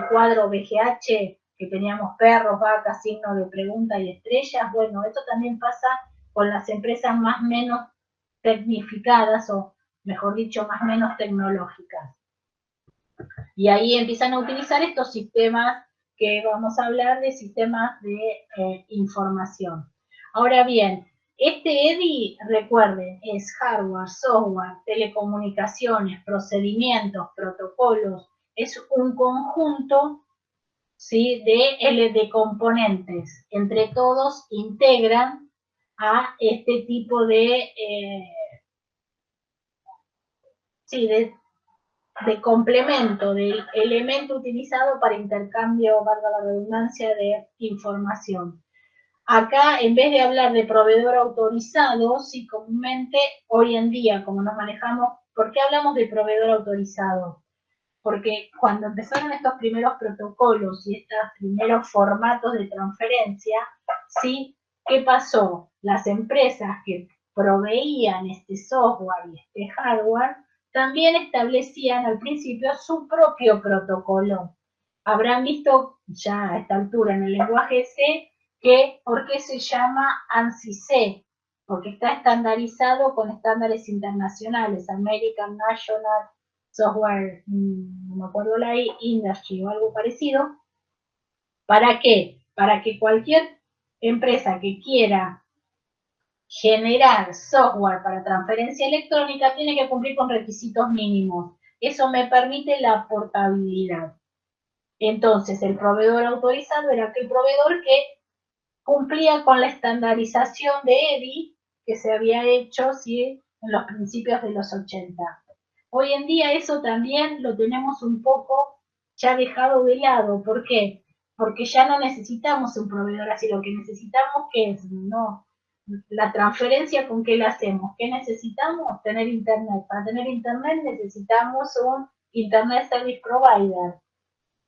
cuadro BGH, que teníamos perros, vacas, signos de pregunta y estrellas? Bueno, esto también pasa con las empresas más menos tecnificadas, o mejor dicho, más menos tecnológicas. Y ahí empiezan a utilizar estos sistemas que vamos a hablar de sistemas de información. Ahora bien, este EDI, recuerden, es hardware, software, telecomunicaciones, procedimientos, protocolos, es un conjunto, ¿sí?, de componentes. Entre todos integran a este tipo de complemento, del elemento utilizado para intercambio, valga la redundancia, de información. Acá, en vez de hablar de proveedor autorizado, sí, comúnmente, hoy en día, como nos manejamos, ¿por qué hablamos de proveedor autorizado? Porque cuando empezaron estos primeros protocolos y estos primeros formatos de transferencia, ¿sí? ¿Qué pasó? Las empresas que proveían este software y este hardware también establecían al principio su propio protocolo. Habrán visto ya a esta altura en el lenguaje C que ¿por qué se llama ANSI-C? Porque está estandarizado con estándares internacionales, American National Software, no me acuerdo la Industry o algo parecido. ¿Para qué? Para que cualquier empresa que quiera generar software para transferencia electrónica tiene que cumplir con requisitos mínimos. Eso me permite la portabilidad. Entonces, el proveedor autorizado era aquel proveedor que cumplía con la estandarización de EDI que se había hecho, ¿sí?, en los principios de los 80. Hoy en día eso también lo tenemos un poco ya dejado de lado. ¿Por qué? Porque ya no necesitamos un proveedor así. Lo que necesitamos, ¿qué es? No, la transferencia, ¿con qué la hacemos? ¿Qué necesitamos? Tener internet. Para tener internet necesitamos un Internet Service Provider.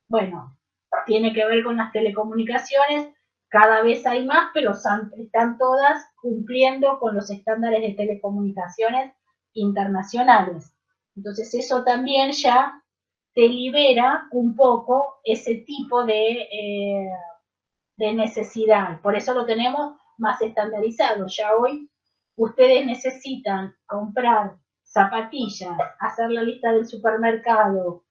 Bueno, tiene que ver con las telecomunicaciones, cada vez hay más, pero están todas cumpliendo con los estándares de telecomunicaciones internacionales. Entonces eso también ya te libera un poco ese tipo de necesidad. Por eso lo tenemos más estandarizado. Ya hoy ustedes necesitan comprar zapatillas, hacer la lista del supermercado,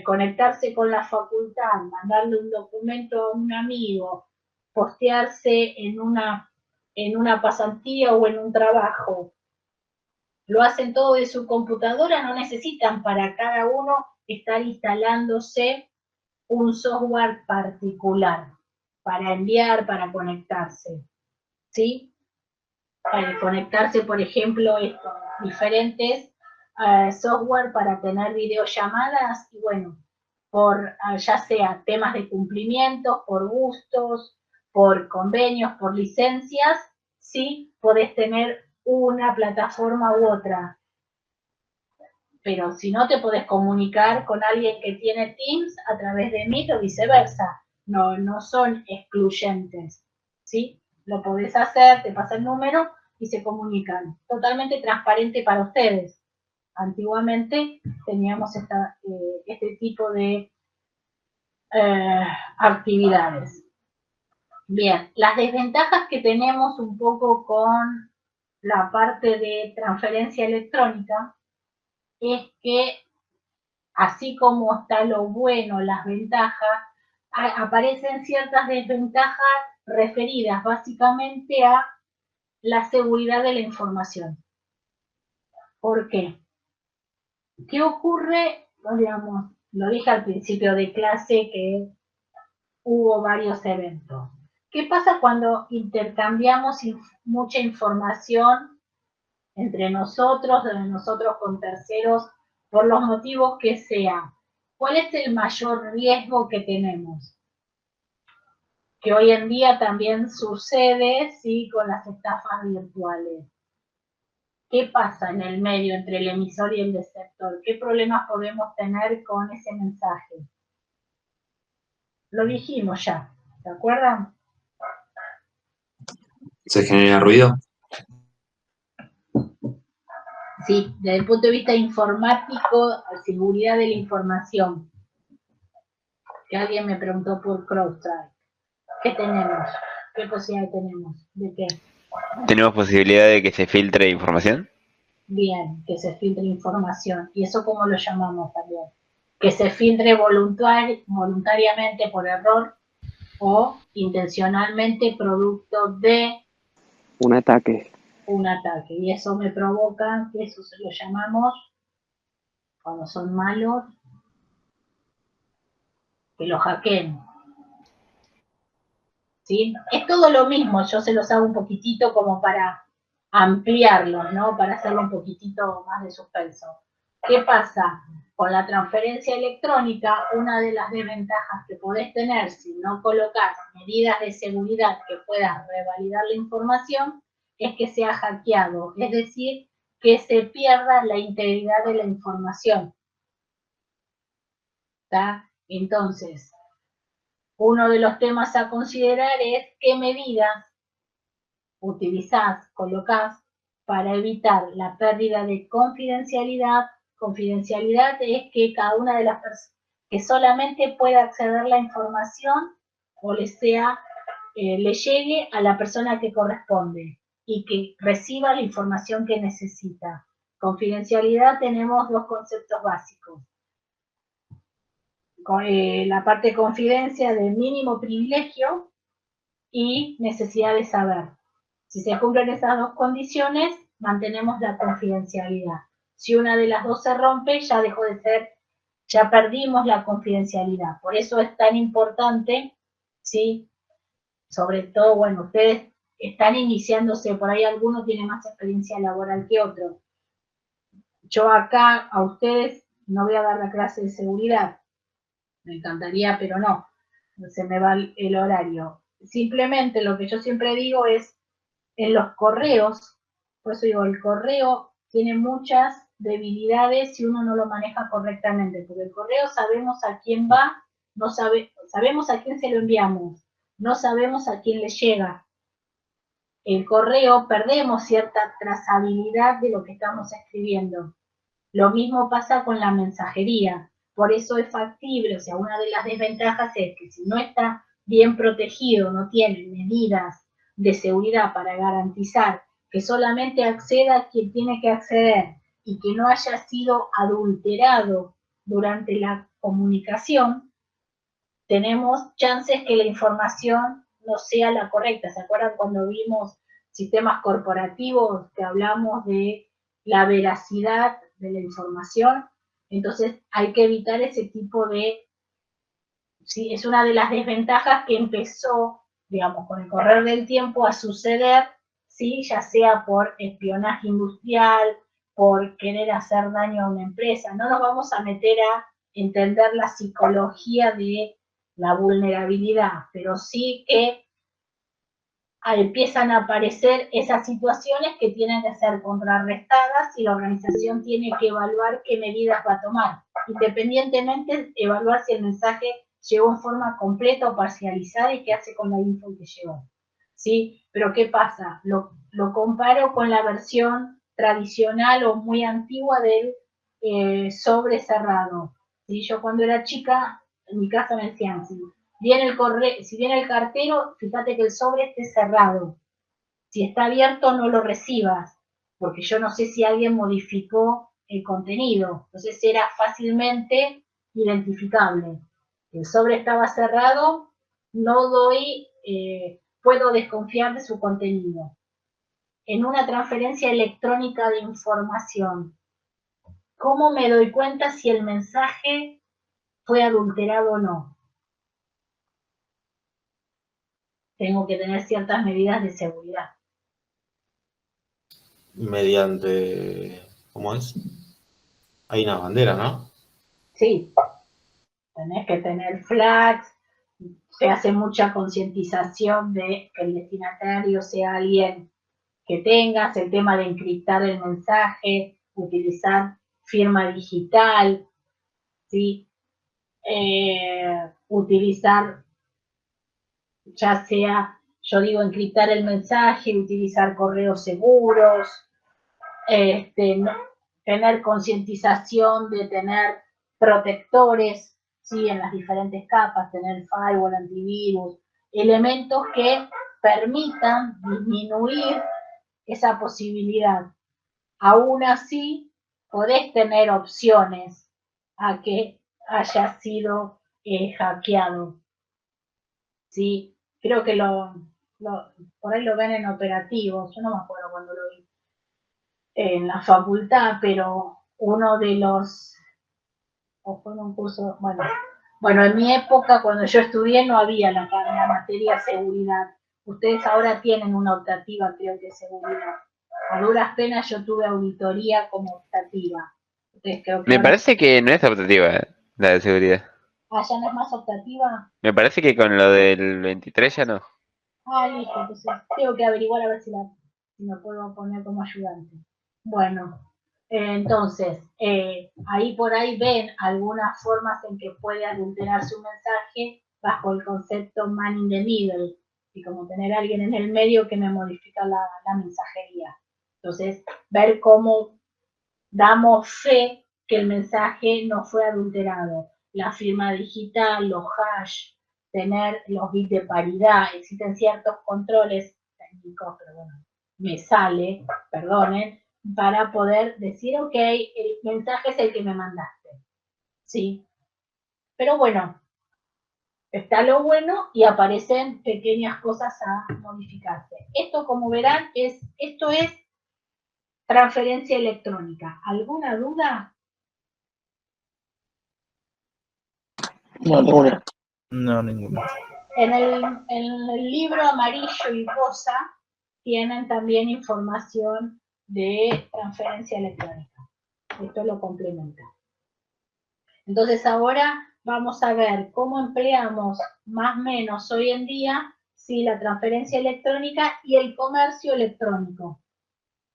conectarse con la facultad, mandarle un documento a un amigo, postearse en una pasantía o en un trabajo, lo hacen todo de su computadora, no necesitan para cada uno estar instalándose un software particular para enviar, para conectarse, ¿sí? Para conectarse, por ejemplo, diferentes software para tener videollamadas y bueno, por ya sea temas de cumplimientos, por gustos, por convenios, por licencias, sí podés tener una plataforma u otra. Pero si no, te podés comunicar con alguien que tiene Teams a través de Meet o viceversa. No son excluyentes, ¿sí? Lo podés hacer, te pasa el número y se comunican. Totalmente transparente para ustedes. Antiguamente teníamos este tipo de actividades. Bien, las desventajas que tenemos un poco con la parte de transferencia electrónica es que así como está lo bueno, las ventajas, aparecen ciertas desventajas referidas básicamente a la seguridad de la información. ¿Por qué? ¿Qué ocurre? Digamos, lo dije al principio de clase que hubo varios eventos. ¿Qué pasa cuando intercambiamos mucha información entre nosotros, de nosotros con terceros, por los motivos que sea? ¿Cuál es el mayor riesgo que tenemos? Que hoy en día también sucede, sí, con las estafas virtuales. ¿Qué pasa en el medio entre el emisor y el receptor? ¿Qué problemas podemos tener con ese mensaje? Lo dijimos ya, ¿se acuerdan? ¿Se genera ruido? Sí, desde el punto de vista informático, seguridad de la información. Que alguien me preguntó por CrowdStrike. ¿Qué tenemos? ¿Qué posibilidad tenemos? ¿De qué? ¿Tenemos posibilidad de que se filtre información? Bien, que se filtre información. ¿Y eso cómo lo llamamos también? Que se filtre voluntariamente por error o intencionalmente producto de un ataque. Un ataque. Y eso me provoca, que eso se lo llamamos, cuando son malos, que lo hackeen. ¿Sí? Es todo lo mismo, yo se los hago un poquitito como para ampliarlos, ¿no? Para hacerlo un poquitito más de suspenso. ¿Qué pasa? Con la transferencia electrónica, una de las desventajas que podés tener si no colocas medidas de seguridad que puedan revalidar la información es que sea hackeado, es decir, que se pierda la integridad de la información. ¿Está? Entonces, uno de los temas a considerar es qué medidas utilizás, colocás para evitar la pérdida de confidencialidad. Confidencialidad es que cada una de las personas, que solamente pueda acceder a la información o le llegue a la persona que corresponde y que reciba la información que necesita. Confidencialidad tenemos dos conceptos básicos. La parte de confidencia de mínimo privilegio y necesidad de saber. Si se cumplen esas dos condiciones, mantenemos la confidencialidad. Si una de las dos se rompe, ya dejó de ser, ya perdimos la confidencialidad. Por eso es tan importante, ¿sí? Sobre todo, bueno, ustedes están iniciándose, por ahí alguno tiene más experiencia laboral que otro. Yo acá a ustedes no voy a dar la clase de seguridad. Me encantaría, pero no se me va el horario. Simplemente lo que yo siempre digo es, en los correos, por eso digo, el correo tiene muchas debilidades si uno no lo maneja correctamente, porque el correo sabemos a quién va, no sabemos a quién se lo enviamos, no sabemos a quién le llega. El correo perdemos cierta trazabilidad de lo que estamos escribiendo. Lo mismo pasa con la mensajería. Por eso es factible, o sea, una de las desventajas es que si no está bien protegido, no tiene medidas de seguridad para garantizar que solamente acceda quien tiene que acceder y que no haya sido adulterado durante la comunicación, tenemos chances que la información no sea la correcta. ¿Se acuerdan cuando vimos sistemas corporativos que hablamos de la veracidad de la información? Entonces hay que evitar ese tipo de... Sí, es una de las desventajas que empezó, digamos, con el correr del tiempo a suceder, ¿sí? Ya sea por espionaje industrial, por querer hacer daño a una empresa. No nos vamos a meter a entender la psicología de la vulnerabilidad, pero sí que empiezan a aparecer esas situaciones que tienen que ser contrarrestadas y la organización tiene que evaluar qué medidas va a tomar, independientemente evaluar si el mensaje llegó en forma completa o parcializada y qué hace con la info que llegó. ¿Sí? Pero ¿qué pasa? Lo comparo con la versión tradicional o muy antigua del sobre cerrado. ¿Sí? Yo cuando era chica, en mi casa me decían, ¿sí? Si viene el cartero, fíjate que el sobre esté cerrado. Si está abierto, no lo recibas, porque yo no sé si alguien modificó el contenido. Entonces era fácilmente identificable. El sobre estaba cerrado, no doy, puedo desconfiar de su contenido. En una transferencia electrónica de información, ¿cómo me doy cuenta si el mensaje fue adulterado o no? Tengo que tener ciertas medidas de seguridad. Mediante, ¿cómo es? Hay una bandera, ¿no? Sí, tenés que tener flags, se hace mucha concientización de que el destinatario sea alguien que tengas, el tema de encriptar el mensaje, utilizar firma digital, ¿sí? Utilizar, ya sea, yo digo, encriptar el mensaje, utilizar correos seguros, no, tener concientización de tener protectores, ¿sí? En las diferentes capas, tener firewall, antivirus, elementos que permitan disminuir esa posibilidad. Aún así, podés tener opciones a que haya sido hackeado. ¿Sí? Creo que por ahí lo ven en operativos, yo no me acuerdo cuando lo vi en la facultad, pero uno de los, o fue en un curso, bueno, en mi época cuando yo estudié no había la materia seguridad. Ustedes ahora tienen una optativa, creo que seguridad. A duras penas yo tuve auditoría como optativa. Ustedes creo que Me ahora... parece que no es optativa la de seguridad. Ah, ¿ya no es más optativa? Me parece que con lo del 23 ya no. Ah, listo, entonces tengo que averiguar a ver si me puedo poner como ayudante. Bueno, entonces, ahí por ahí ven algunas formas en que puede adulterarse un mensaje bajo el concepto man in the middle, y como tener a alguien en el medio que me modifica la mensajería. Entonces, ver cómo damos fe que el mensaje no fue adulterado. La firma digital, los hash, tener los bits de paridad, existen ciertos controles técnicos, pero bueno, me sale, perdonen, para poder decir, ok, el mensaje es el que me mandaste, ¿sí? Pero bueno, está lo bueno y aparecen pequeñas cosas a modificarse. Esto, como verán, esto es transferencia electrónica. ¿Alguna duda? No, ninguna. No, ninguna. En el libro amarillo y rosa tienen también información de transferencia electrónica. Esto lo complementa. Entonces ahora vamos a ver cómo empleamos más o menos hoy en día, ¿sí? La transferencia electrónica y el comercio electrónico,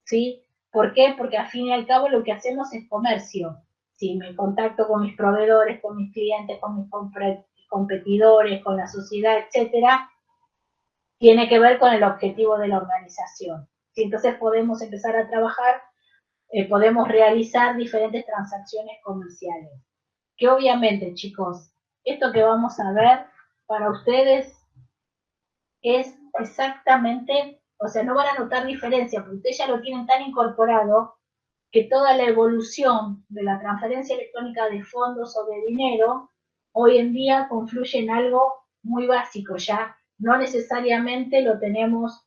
¿sí? ¿Por qué? Porque al fin y al cabo lo que hacemos es comercio. Si me contacto con mis proveedores, con mis clientes, con mis competidores, con la sociedad, etcétera, tiene que ver con el objetivo de la organización. ¿Sí? Entonces podemos empezar a trabajar, podemos realizar diferentes transacciones comerciales. Que obviamente, chicos, esto que vamos a ver para ustedes es exactamente, o sea, no van a notar diferencia, porque ustedes ya lo tienen tan incorporado que toda la evolución de la transferencia electrónica de fondos o de dinero hoy en día confluye en algo muy básico ya. No necesariamente lo tenemos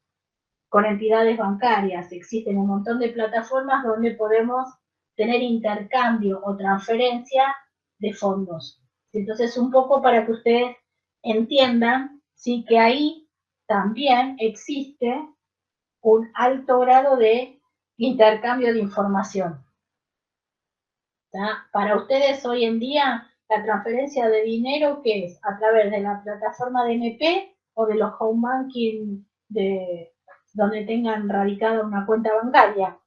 con entidades bancarias. Existen un montón de plataformas donde podemos tener intercambio o transferencia de fondos. Entonces, un poco para que ustedes entiendan, sí, que ahí también existe un alto grado de intercambio de información. ¿Tá? Para ustedes hoy en día, la transferencia de dinero, ¿qué es? A través de la plataforma de MP o de los home banking de donde tengan radicada una cuenta bancaria.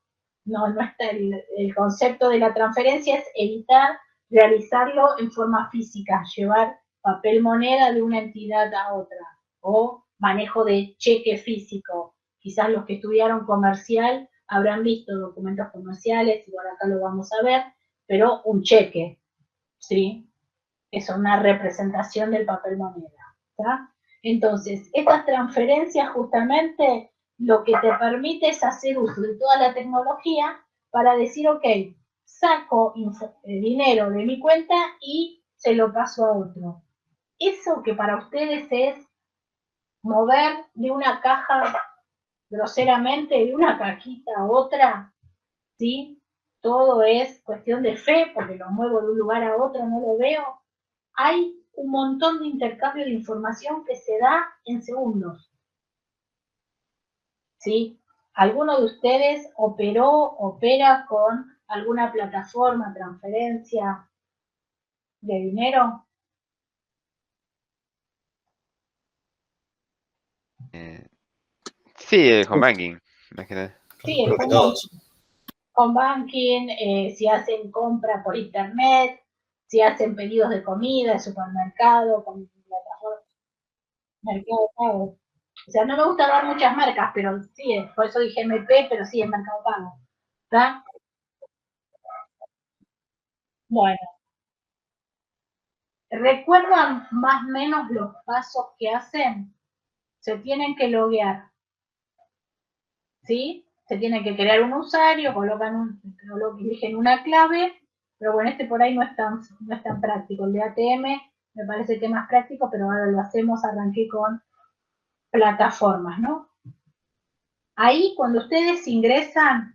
No está el concepto de la transferencia es evitar realizarlo en forma física, llevar papel moneda de una entidad a otra, o manejo de cheque físico. Quizás los que estudiaron comercial habrán visto documentos comerciales, igual acá lo vamos a ver, pero un cheque, ¿sí? Es una representación del papel moneda, ¿tá? Entonces, estas transferencias justamente lo que te permite es hacer uso de toda la tecnología para decir, ok, saco dinero de mi cuenta y se lo paso a otro. Eso que para ustedes es mover de una caja, groseramente, de una cajita a otra, ¿sí? Todo es cuestión de fe, porque lo muevo de un lugar a otro, no lo veo. Hay un montón de intercambio de información que se da en segundos. ¿Sí? ¿Alguno de ustedes opera con alguna plataforma, transferencia de dinero? Sí, el home banking. Sí, el Creo que todos. home banking, si hacen compra por internet, si hacen pedidos de comida, de supermercado, con plataforma, Mercado Pago. O sea, no me gusta dar muchas marcas, pero sí, por eso dije MP, pero sí es Mercado Pago. ¿Está? Bueno, ¿recuerdan más o menos los pasos que hacen? Se tienen que loguear, ¿sí? Se tiene que crear un usuario, eligen una clave, pero bueno, este por ahí no es tan práctico. El de ATM me parece que es más práctico, pero ahora lo hacemos, arranqué con plataformas, ¿no? Ahí, cuando ustedes ingresan,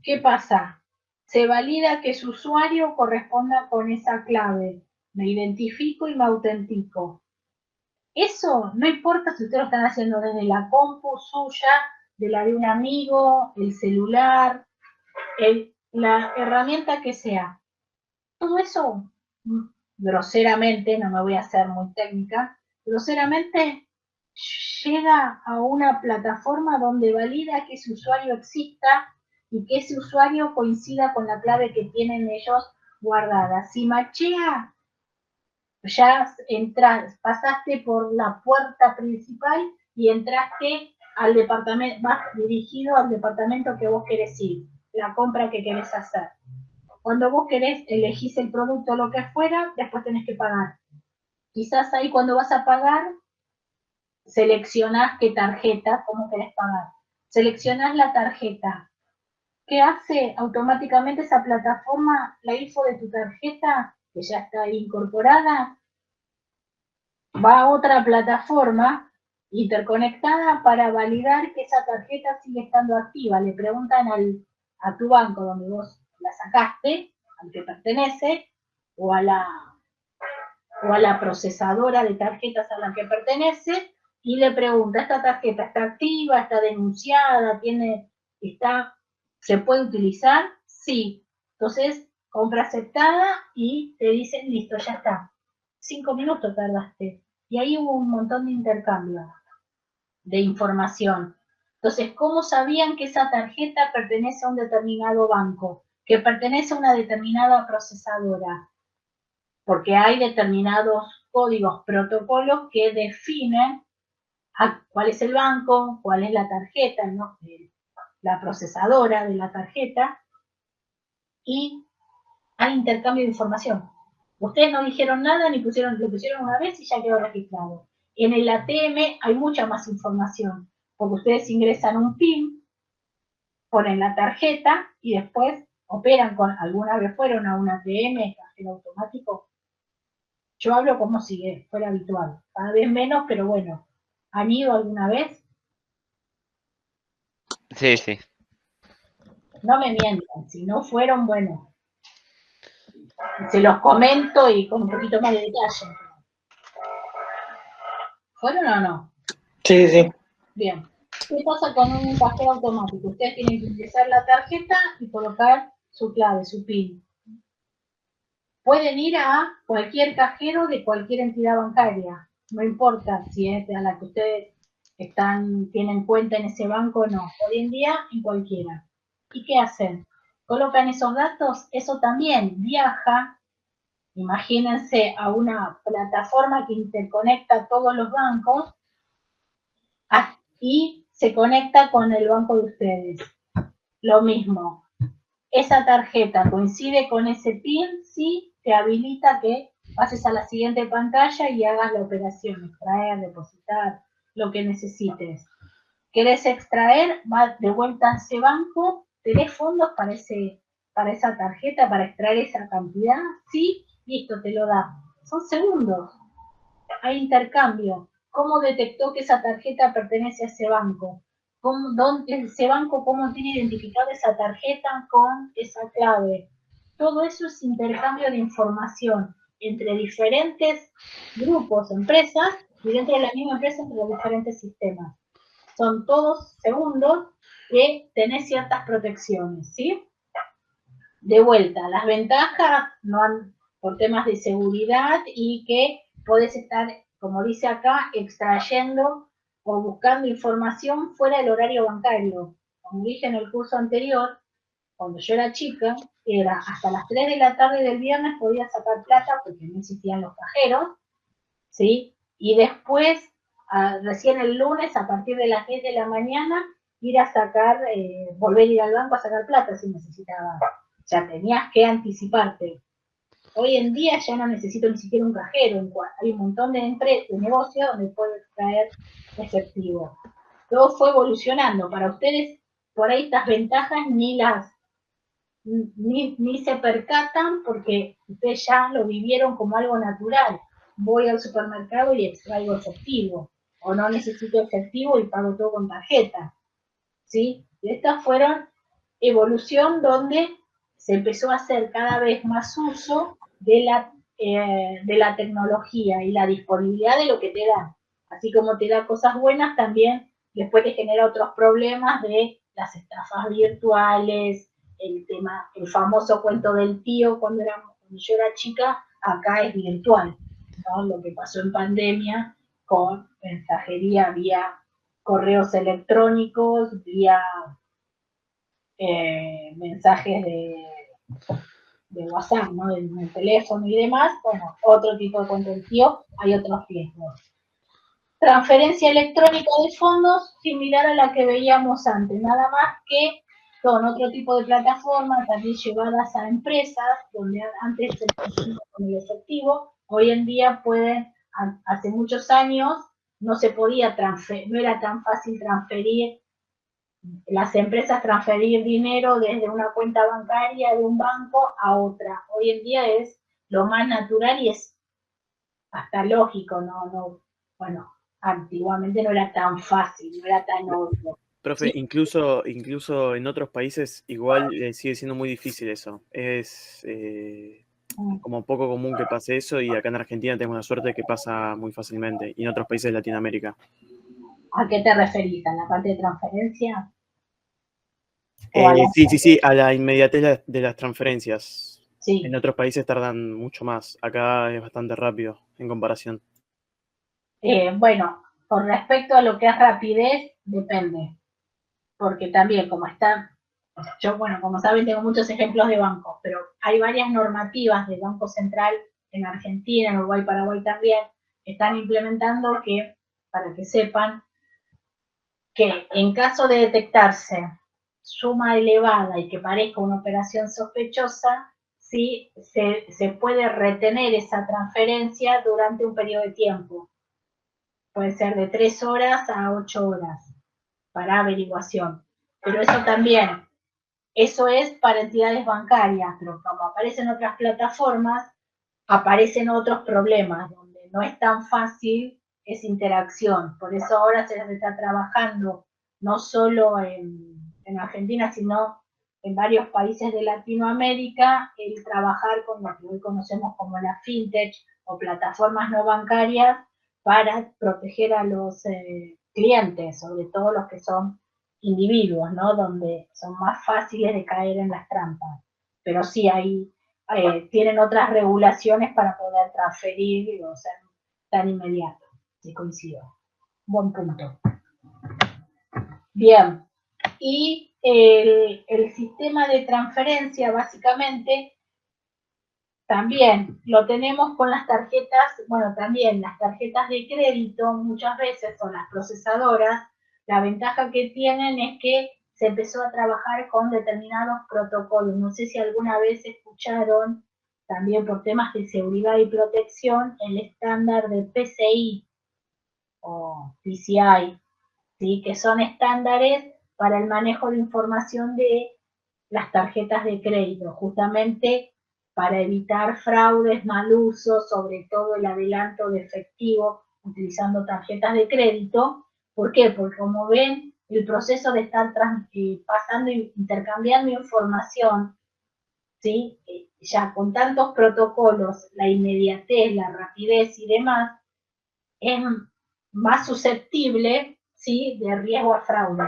¿qué pasa? Se valida que su usuario corresponda con esa clave. Me identifico y me autentico. Eso no importa si ustedes lo están haciendo desde la compu suya, de la de un amigo, el celular, la herramienta que sea. Todo eso, groseramente, no me voy a hacer muy técnica, groseramente llega a una plataforma donde valida que ese usuario exista y que ese usuario coincida con la clave que tienen ellos guardada. Si machea, ya pasaste por la puerta principal y entraste al departamento, vas dirigido al departamento que vos querés ir, la compra que querés hacer. Cuando vos querés, elegís el producto o lo que fuera, después tenés que pagar. Quizás ahí cuando vas a pagar, seleccionás qué tarjeta, cómo querés pagar. Seleccionás la tarjeta. ¿Qué hace automáticamente esa plataforma? La info de tu tarjeta, que ya está ahí incorporada, va a otra plataforma interconectada para validar que esa tarjeta sigue estando activa. Le preguntan a tu banco donde vos la sacaste, al que pertenece, o a la procesadora de tarjetas a la que pertenece, y le pregunta, ¿esta tarjeta está activa, está denunciada, se puede utilizar? Sí. Entonces, compra aceptada y te dicen, listo, ya está. 5 minutos tardaste. Y ahí hubo un montón de intercambio de información. Entonces, ¿cómo sabían que esa tarjeta pertenece a un determinado banco? Que pertenece a una determinada procesadora. Porque hay determinados códigos, protocolos que definen cuál es el banco, cuál es la tarjeta, ¿no? La procesadora de la tarjeta, y hay intercambio de información. Ustedes no dijeron nada ni lo pusieron una vez y ya quedó registrado. En el ATM hay mucha más información, porque ustedes ingresan un PIN, ponen la tarjeta y después operan con, alguna vez fueron a un ATM, cajero automático. Yo hablo como si fuera habitual, cada vez menos, pero bueno, ¿han ido alguna vez? Sí, sí. No me mientan, si no fueron, bueno, se los comento y con un poquito más de detalle. ¿Fueron o no? Sí, sí. Bien. ¿Qué pasa con un cajero automático? Ustedes tienen que ingresar la tarjeta y colocar su clave, su PIN. Pueden ir a cualquier cajero de cualquier entidad bancaria. No importa si es a la que ustedes tienen cuenta en ese banco o no. Hoy en día, en cualquiera. ¿Y qué hacen? Colocan esos datos, eso también viaja. Imagínense a una plataforma que interconecta todos los bancos y se conecta con el banco de ustedes. Lo mismo. Esa tarjeta coincide con ese PIN, sí, te habilita que pases a la siguiente pantalla y hagas la operación, extraer, depositar, lo que necesites. ¿Querés extraer? Va de vuelta a ese banco, ¿tenés fondos para esa tarjeta, para extraer esa cantidad? Sí, listo, te lo da. Son segundos. Hay intercambio. ¿Cómo detectó que esa tarjeta pertenece a ese banco? Ese banco cómo tiene identificada esa tarjeta con esa clave? Todo eso es intercambio de información entre diferentes grupos, empresas, y dentro de la misma empresa entre los diferentes sistemas. Son todos segundos que tenés ciertas protecciones, ¿sí? De vuelta, las ventajas no han, por temas de seguridad y que podés estar, como dice acá, extrayendo o buscando información fuera del horario bancario. Como dije en el curso anterior, cuando yo era chica, era hasta las 3 de la tarde del viernes podía sacar plata porque no existían los cajeros, ¿sí? Y después, recién el lunes, a partir de las 10 de la mañana, ir a sacar, volver a ir al banco a sacar plata si necesitaba. O sea, tenías que anticiparte. Hoy en día ya no necesito ni siquiera un cajero. Hay un montón de negocios donde puedes traer efectivo. Todo fue evolucionando. Para ustedes, por ahí estas ventajas ni se percatan porque ustedes ya lo vivieron como algo natural. Voy al supermercado y extraigo efectivo. O no necesito efectivo y pago todo con tarjeta. ¿Sí? Estas fueron evolución donde se empezó a hacer cada vez más uso de la tecnología y la disponibilidad de lo que te da. Así como te da cosas buenas, también después te genera otros problemas de las estafas virtuales, el famoso cuento del tío cuando yo era chica, acá es virtual, ¿no? Lo que pasó en pandemia con mensajería vía correos electrónicos, vía mensajes de WhatsApp, ¿no? del teléfono y demás, bueno, otro tipo de contenido, hay otros riesgos. Transferencia electrónica de fondos, similar a la que veíamos antes, nada más que con otro tipo de plataformas, también llevadas a empresas, donde antes se consumía con el efectivo, hoy en día hace muchos años, no se podía no era tan fácil transferir las empresas transferir dinero desde una cuenta bancaria de un banco a otra. Hoy en día es lo más natural y es hasta lógico, bueno, antiguamente no era tan fácil, no era tan obvio. Profe, ¿Sí? incluso en otros países igual sigue siendo muy difícil eso. Es como poco común que pase eso y acá en Argentina tenemos la suerte de que pasa muy fácilmente y en otros países de Latinoamérica. ¿A qué te referís? ¿A la parte de transferencia? Sí, a la inmediatez de las transferencias. Sí. En otros países tardan mucho más. Acá es bastante rápido en comparación. Bueno, con respecto a lo que es rapidez, depende. Porque también, yo, bueno, como saben, tengo muchos ejemplos de bancos, pero hay varias normativas del Banco Central en Argentina, en Uruguay, Paraguay también, que están implementando que, para que sepan, que en caso de detectarse suma elevada y que parezca una operación sospechosa, sí se puede retener esa transferencia durante un periodo de tiempo. Puede ser de 3 horas a 8 horas para averiguación. pero eso también, eso es para entidades bancarias, pero como aparecen otras plataformas, aparecen otros problemas, donde no es tan fácil esa interacción. Por eso ahora se está trabajando no solo en Argentina, sino en varios países de Latinoamérica, el trabajar con lo que hoy conocemos como la fintech o plataformas no bancarias para proteger a los clientes, sobre todo los que son individuos, ¿no? Donde son más fáciles de caer en las trampas. Pero sí, hay tienen otras regulaciones para poder transferir o ser tan inmediato. Sí, coincido. Buen punto. Bien. Y el sistema de transferencia, básicamente, también lo tenemos con las tarjetas, bueno, también las tarjetas de crédito, muchas veces son las procesadoras. La ventaja que tienen es que se empezó a trabajar con determinados protocolos. No sé si alguna vez escucharon, también por temas de seguridad y protección, el estándar de PCI o PCI, ¿sí? Que son estándares para el manejo de información de las tarjetas de crédito, justamente para evitar fraudes, mal uso, sobre todo el adelanto de efectivo utilizando tarjetas de crédito. ¿Por qué? Porque como ven, el proceso de estar pasando e intercambiando información, ¿sí? Ya con tantos protocolos, la inmediatez, la rapidez y demás, es más susceptible, ¿sí?, de riesgo a fraude.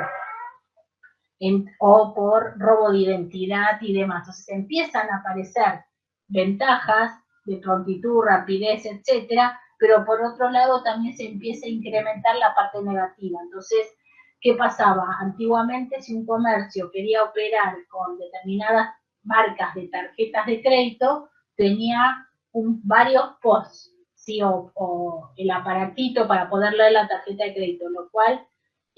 O por robo de identidad y demás. Entonces empiezan a aparecer ventajas de prontitud, rapidez, etcétera, pero por otro lado también se empieza a incrementar la parte negativa. Entonces, ¿qué pasaba? Antiguamente, si un comercio quería operar con determinadas marcas de tarjetas de crédito, tenía varios POS, ¿sí? O el aparatito para poder leer la tarjeta de crédito, lo cual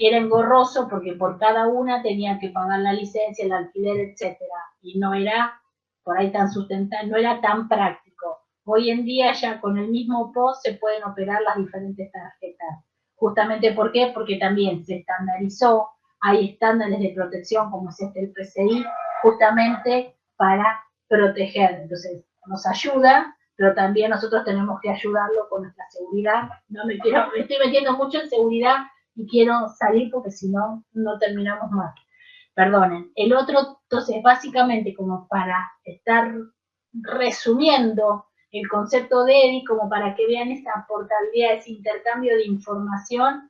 era engorroso porque por cada una tenía que pagar la licencia, el alquiler, etcétera, y no era por ahí tan sustentable, no era tan práctico. Hoy en día ya con el mismo POS se pueden operar las diferentes tarjetas. Justamente, ¿por qué? Porque también se estandarizó, hay estándares de protección como es el PCI, justamente para proteger. Entonces, nos ayuda, pero también nosotros tenemos que ayudarlo con nuestra seguridad. No me estoy metiendo mucho en seguridad y quiero salir porque si no, no terminamos más. Perdonen. El otro, entonces, básicamente, como para estar resumiendo el concepto de EDI, como para que vean esa portabilidad, ese intercambio de información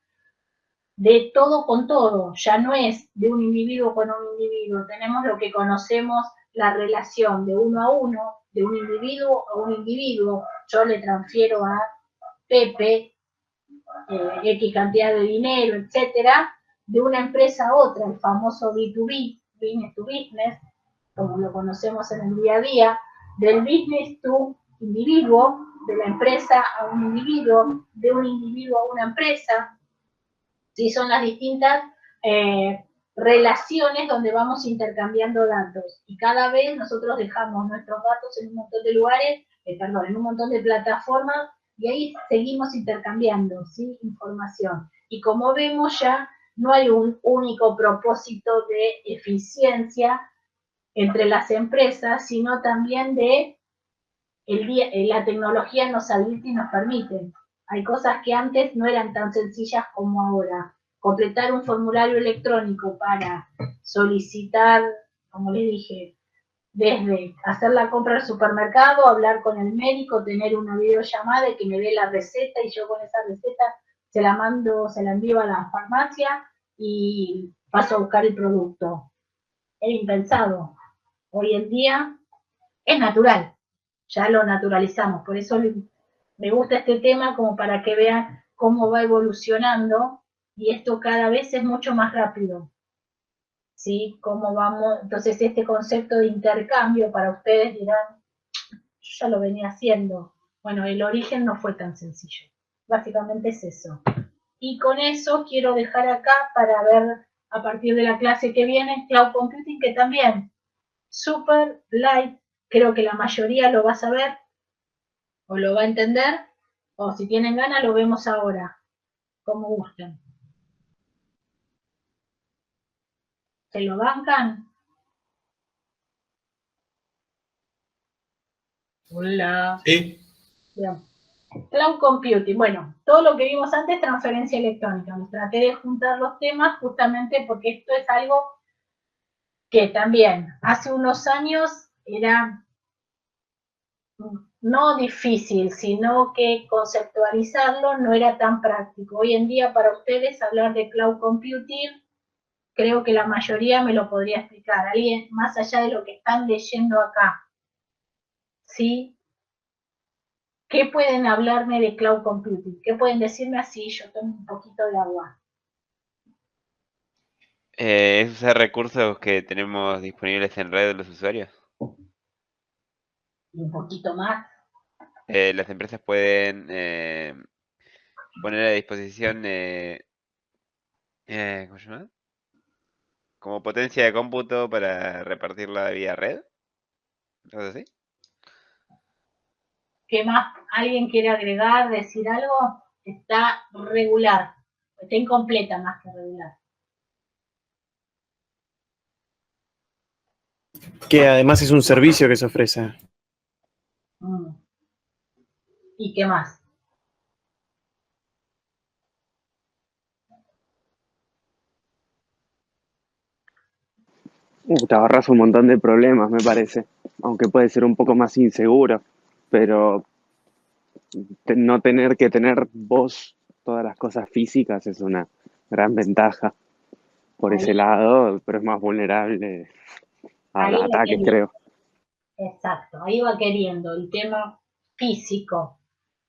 de todo con todo, ya no es de un individuo con un individuo, tenemos lo que conocemos la relación de uno a uno, de un individuo a un individuo, yo le transfiero a Pepe X cantidad de dinero, etcétera, de una empresa a otra, el famoso B2B, business to business, como lo conocemos en el día a día, del business to individuo, de la empresa a un individuo, de un individuo a una empresa. ¿Sí? Son las distintas relaciones donde vamos intercambiando datos. Y cada vez nosotros dejamos nuestros datos en un montón de lugares, en un montón de plataformas, y ahí seguimos intercambiando, ¿sí?, información. Y como vemos ya, no hay un único propósito de eficiencia entre las empresas, sino también de la tecnología nos habilita y nos permite. Hay cosas que antes no eran tan sencillas como ahora. Completar un formulario electrónico para solicitar, como les dije, desde hacer la compra al supermercado, hablar con el médico, tener una videollamada y que me dé la receta y yo con esa receta se la mando, se la envío a la farmacia y paso a buscar el producto. Era impensado. Hoy en día es natural, ya lo naturalizamos, por eso me gusta este tema como para que vean cómo va evolucionando y esto cada vez es mucho más rápido. ¿Sí? ¿Cómo vamos? Entonces este concepto de intercambio para ustedes dirán, yo ya lo venía haciendo. Bueno, el origen no fue tan sencillo. Básicamente es eso. Y con eso quiero dejar acá para ver a partir de la clase que viene Cloud Computing, que también super light, creo que la mayoría lo va a saber o lo va a entender, o si tienen ganas lo vemos ahora, como gusten. ¿Se lo bancan? Hola. Sí. Bien. Cloud Computing. Bueno, todo lo que vimos antes, transferencia electrónica. Me traté de juntar los temas justamente porque esto es algo que también hace unos años era no difícil, sino que conceptualizarlo no era tan práctico. Hoy en día para ustedes hablar de Cloud Computing, creo que la mayoría me lo podría explicar. Alguien más allá de lo que están leyendo acá. ¿Sí? ¿Qué pueden hablarme de Cloud Computing? ¿Qué pueden decirme así? Yo tomo un poquito de agua. ¿Es usar recursos que tenemos disponibles en red de los usuarios? Y un poquito más. Las empresas pueden poner a disposición, ¿cómo se llama? Como potencia de cómputo para repartirla vía red. ¿No es así? ¿Qué más? ¿Alguien quiere agregar, decir algo? Está regular. Está incompleta más que regular. Que además es un servicio que se ofrece. ¿Y qué más? Te ahorras un montón de problemas, me parece. Aunque puede ser un poco más inseguro. Pero no tener que tener vos todas las cosas físicas es una gran ventaja por ese Ahí, lado, pero es más vulnerable a ahí va ataques, queriendo. creo. Exacto, ahí va queriendo el tema físico.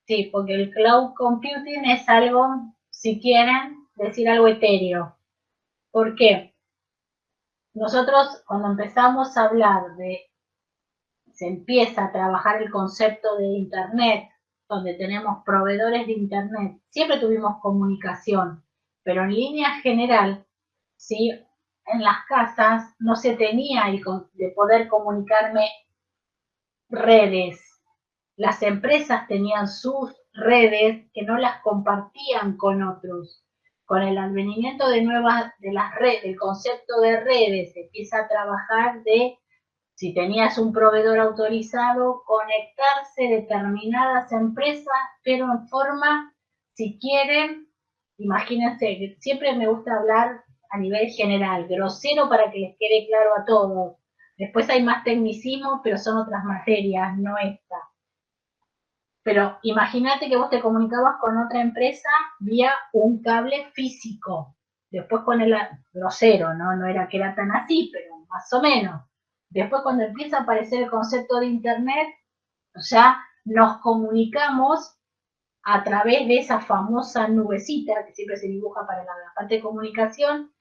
Sí, porque el cloud computing es algo, si quieren, decir algo etéreo. ¿Por qué? Nosotros cuando empezamos a hablar de, se empieza a trabajar el concepto de Internet, donde tenemos proveedores de Internet, siempre tuvimos comunicación, pero en línea general, ¿sí? En las casas no se tenía de poder comunicarme redes. Las empresas tenían sus redes que no las compartían con otros. Con el advenimiento de las redes, el concepto de redes, se empieza a trabajar de, si tenías un proveedor autorizado, conectarse determinadas empresas, pero en forma, si quieren, imagínense, siempre me gusta hablar a nivel general, grosero para que les quede claro a todos. Después hay más tecnicismo, pero son otras materias, no esta. Pero imagínate que vos te comunicabas con otra empresa vía un cable físico. Después con el grosero, ¿no? No era que era tan así, pero más o menos. Después cuando empieza a aparecer el concepto de Internet, ya nos comunicamos a través de esa famosa nubecita que siempre se dibuja para la parte de comunicación,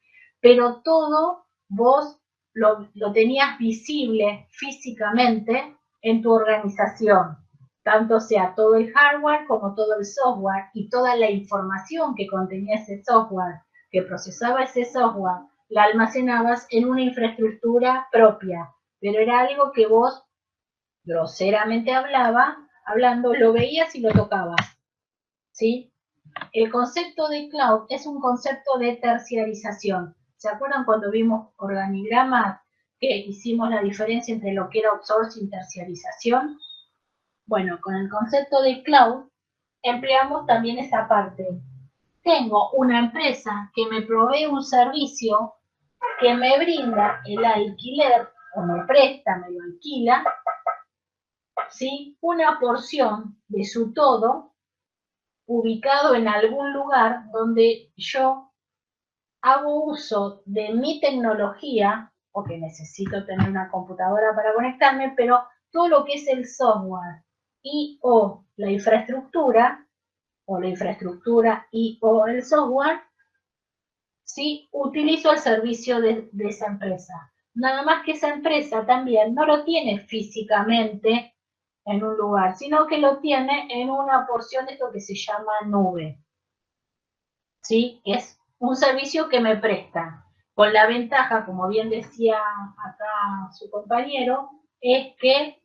pero todo vos lo tenías visible físicamente en tu organización, tanto sea todo el hardware como todo el software y toda la información que contenía ese software, que procesaba ese software, la almacenabas en una infraestructura propia, pero era algo que vos groseramente hablando, lo veías y lo tocabas, ¿sí? El concepto de cloud es un concepto de terciarización. ¿Se acuerdan cuando vimos organigramas que hicimos la diferencia entre lo que era outsourcing y terciarización? Bueno, con el concepto de cloud empleamos también esa parte. Tengo una empresa que me provee un servicio que me brinda el alquiler o me presta, me lo alquila, ¿sí? Una porción de su todo ubicado en algún lugar donde yo hago uso de mi tecnología, porque necesito tener una computadora para conectarme, pero todo lo que es el software y o la infraestructura y o el software, sí utilizo el servicio de esa empresa. Nada más que esa empresa también no lo tiene físicamente en un lugar, sino que lo tiene en una porción de esto que se llama nube. ¿Sí? Es un servicio que me prestan. Con la ventaja, como bien decía acá su compañero, es que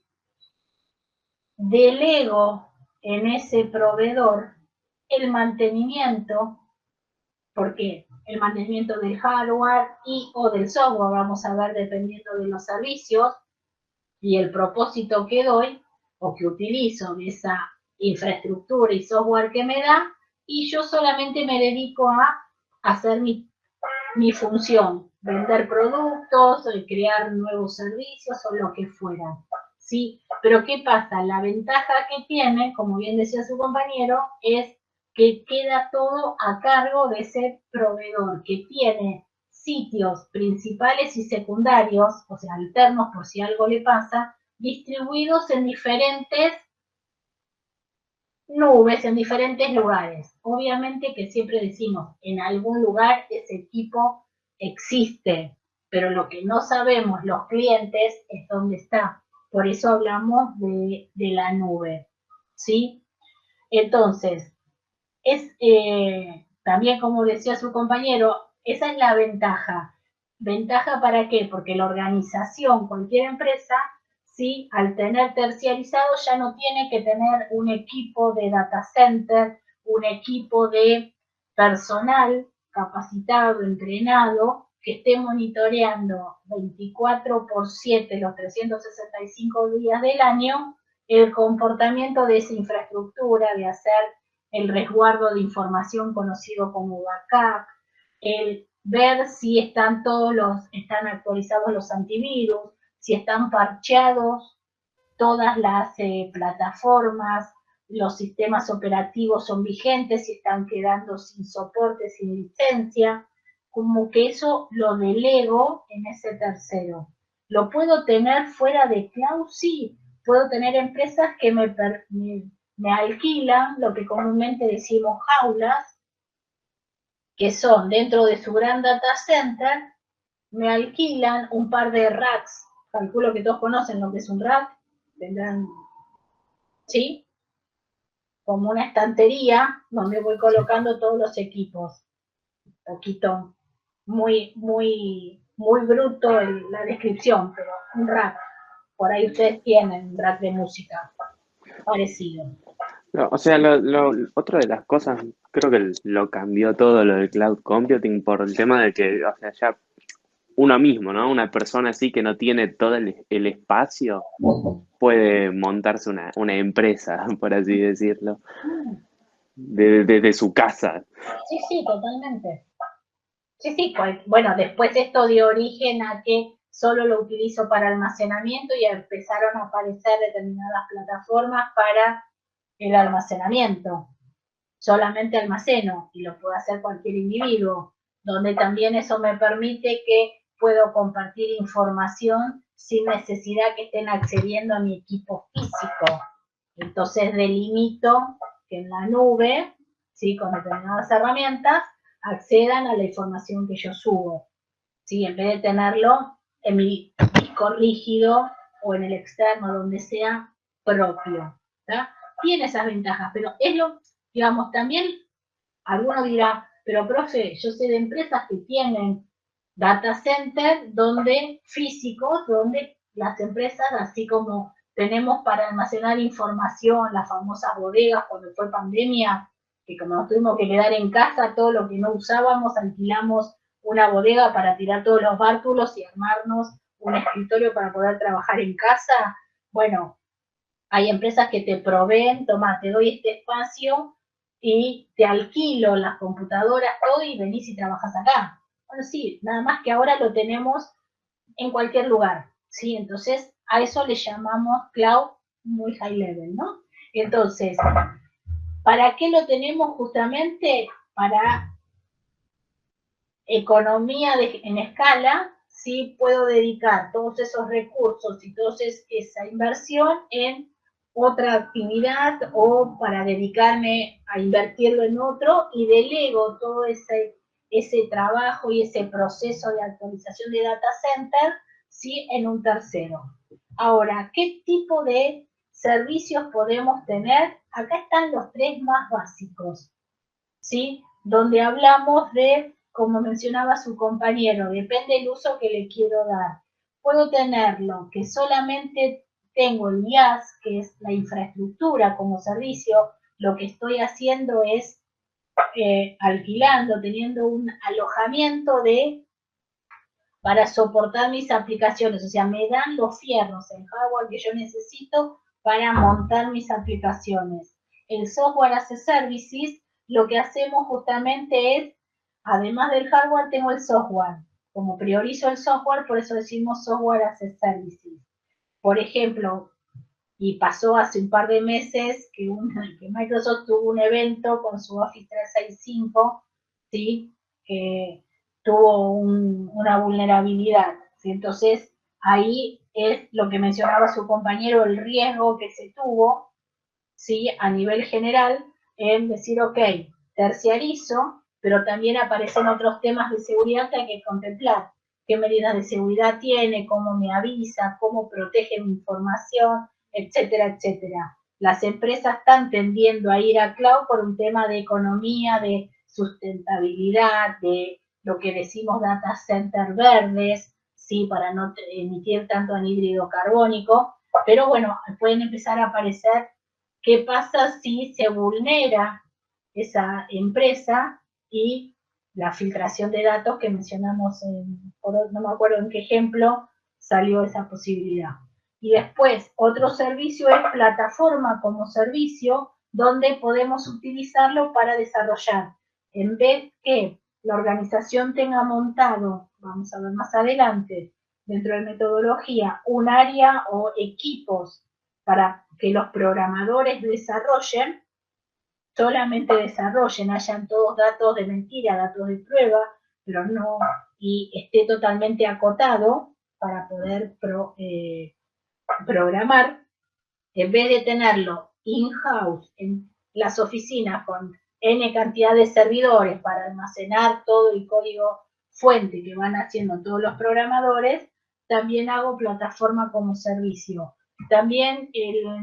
delego en ese proveedor el mantenimiento porque el mantenimiento del hardware y o del software, vamos a ver dependiendo de los servicios y el propósito que doy o que utilizo de esa infraestructura y software que me da, y yo solamente me dedico a hacer mi función, vender productos, crear nuevos servicios o lo que fuera, ¿sí? Pero ¿qué pasa? La ventaja que tiene, como bien decía su compañero, es que queda todo a cargo de ese proveedor que tiene sitios principales y secundarios, o sea, alternos por si algo le pasa, distribuidos en diferentes nubes, en diferentes lugares. Obviamente que siempre decimos, en algún lugar ese equipo existe, pero lo que no sabemos los clientes es dónde está. Por eso hablamos de la nube, ¿sí? Entonces, también como decía su compañero, esa es la ventaja. ¿Ventaja para qué? Porque la organización, cualquier empresa, ¿sí? Al tener terciarizado ya no tiene que tener un equipo de data center, un equipo de personal capacitado, entrenado, que esté monitoreando 24/7 los 365 días del año el comportamiento de esa infraestructura, de hacer el resguardo de información conocido como backup, el ver si están están actualizados los antivirus, si están parcheados todas las plataformas, los sistemas operativos son vigentes, si están quedando sin soporte, sin licencia, como que eso lo delego en ese tercero. ¿Lo puedo tener fuera de cloud? Sí, puedo tener empresas que me alquilan lo que comúnmente decimos jaulas, que son dentro de su gran data center, me alquilan un par de racks, calculo que todos conocen lo que es un rack, tendrán, ¿sí? Como una estantería donde voy colocando todos los equipos. Un poquito, muy bruto la descripción, pero un rack. Por ahí ustedes tienen un rack de música parecido. No, o sea, otra de las cosas, creo que lo cambió todo lo del cloud computing por el tema de que, o sea, ya uno mismo, ¿no? Una persona así que no tiene todo el espacio puede montarse una empresa, por así decirlo, desde su casa. Sí, totalmente. Sí, bueno, después esto dio origen a que solo lo utilizo para almacenamiento y empezaron a aparecer determinadas plataformas para el almacenamiento. Solamente almaceno y lo puede hacer cualquier individuo, donde también eso me permite que puedo compartir información sin necesidad que estén accediendo a mi equipo físico. Entonces delimito que en la nube, ¿sí? Con determinadas herramientas, accedan a la información que yo subo, ¿sí? En vez de tenerlo en mi disco rígido o en el externo, donde sea propio, ¿tá? Tiene esas ventajas, pero es lo, digamos, también alguno dirá, pero profe, yo sé de empresas que tienen data center físicos, donde las empresas, así como tenemos para almacenar información, las famosas bodegas cuando fue pandemia, que como nos tuvimos que quedar en casa, todo lo que no usábamos, alquilamos una bodega para tirar todos los bártulos y armarnos un escritorio para poder trabajar en casa. Bueno, hay empresas que te proveen, toma, te doy este espacio y te alquilo las computadoras, todo, y venís y trabajas acá. Bueno, sí, nada más que ahora lo tenemos en cualquier lugar, ¿sí? Entonces, a eso le llamamos cloud muy high level, ¿no? Entonces, ¿para qué lo tenemos? Justamente para economía en escala, ¿sí? Puedo dedicar todos esos recursos y toda esa inversión en otra actividad o para dedicarme a invertirlo en otro y delego todo ese trabajo y ese proceso de actualización de data center, ¿sí? En un tercero. Ahora, ¿qué tipo de servicios podemos tener? Acá están los tres más básicos, ¿sí? Donde hablamos de, como mencionaba su compañero, depende del uso que le quiero dar. Puedo tenerlo que solamente tengo el IaaS, que es la infraestructura como servicio, lo que estoy haciendo es alquilando, teniendo un alojamiento para soportar mis aplicaciones, o sea, me dan los fierros, el hardware que yo necesito para montar mis aplicaciones. El software as a services, lo que hacemos justamente es, además del hardware, tengo el software. Como priorizo el software, por eso decimos software as a services. Por ejemplo, y pasó hace un par de meses que Microsoft tuvo un evento con su Office 365, ¿sí? Que tuvo una vulnerabilidad, ¿sí? Entonces, ahí es lo que mencionaba su compañero, el riesgo que se tuvo, ¿sí? A nivel general, en decir, ok, terciarizo, pero también aparecen otros temas de seguridad que hay que contemplar. ¿Qué medidas de seguridad tiene? ¿Cómo me avisa? ¿Cómo protege mi información? Etcétera, etcétera. Las empresas están tendiendo a ir a cloud por un tema de economía, de sustentabilidad, de lo que decimos data center verdes, ¿sí? Para no emitir tanto anhídrido carbónico, pero bueno, pueden empezar a aparecer qué pasa si se vulnera esa empresa y la filtración de datos que mencionamos, no me acuerdo en qué ejemplo salió esa posibilidad. Y después, otro servicio es plataforma como servicio, donde podemos utilizarlo para desarrollar. En vez que la organización tenga montado, vamos a ver más adelante, dentro de metodología, un área o equipos para que los programadores desarrollen, solamente desarrollen, hayan todos datos de mentira, datos de prueba, pero no, y esté totalmente acotado para poder programar, en vez de tenerlo in-house en las oficinas con N cantidad de servidores para almacenar todo el código fuente que van haciendo todos los programadores, también hago plataforma como servicio. También,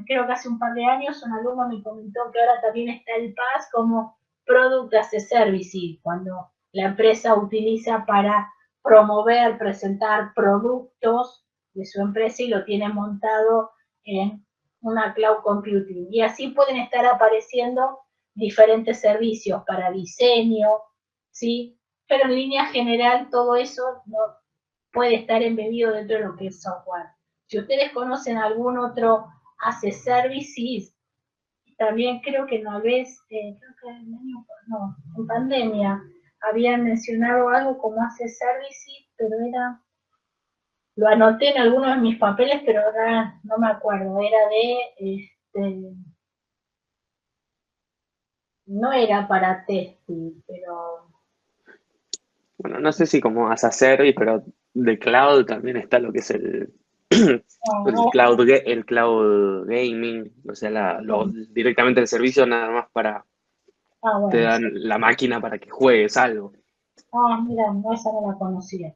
creo que hace un par de años, un alumno me comentó que ahora también está el PaaS como Product as a Service, cuando la empresa utiliza para promover, presentar productos de su empresa y lo tiene montado en una cloud computing. Y así pueden estar apareciendo diferentes servicios para diseño, ¿sí? Pero en línea general todo eso no puede estar embebido dentro de lo que es software. Si ustedes conocen algún otro as a services, también creo que una vez, creo que en pandemia, habían mencionado algo como as a services, pero era, lo anoté en algunos de mis papeles, pero ahora no me acuerdo, era no era para testing, pero... Bueno, no sé si como as a service, pero de cloud también está lo que es el cloud gaming, o sea, directamente el servicio nada más para bueno, te dan la máquina para que juegues algo. Mira, no, esa no la conocía.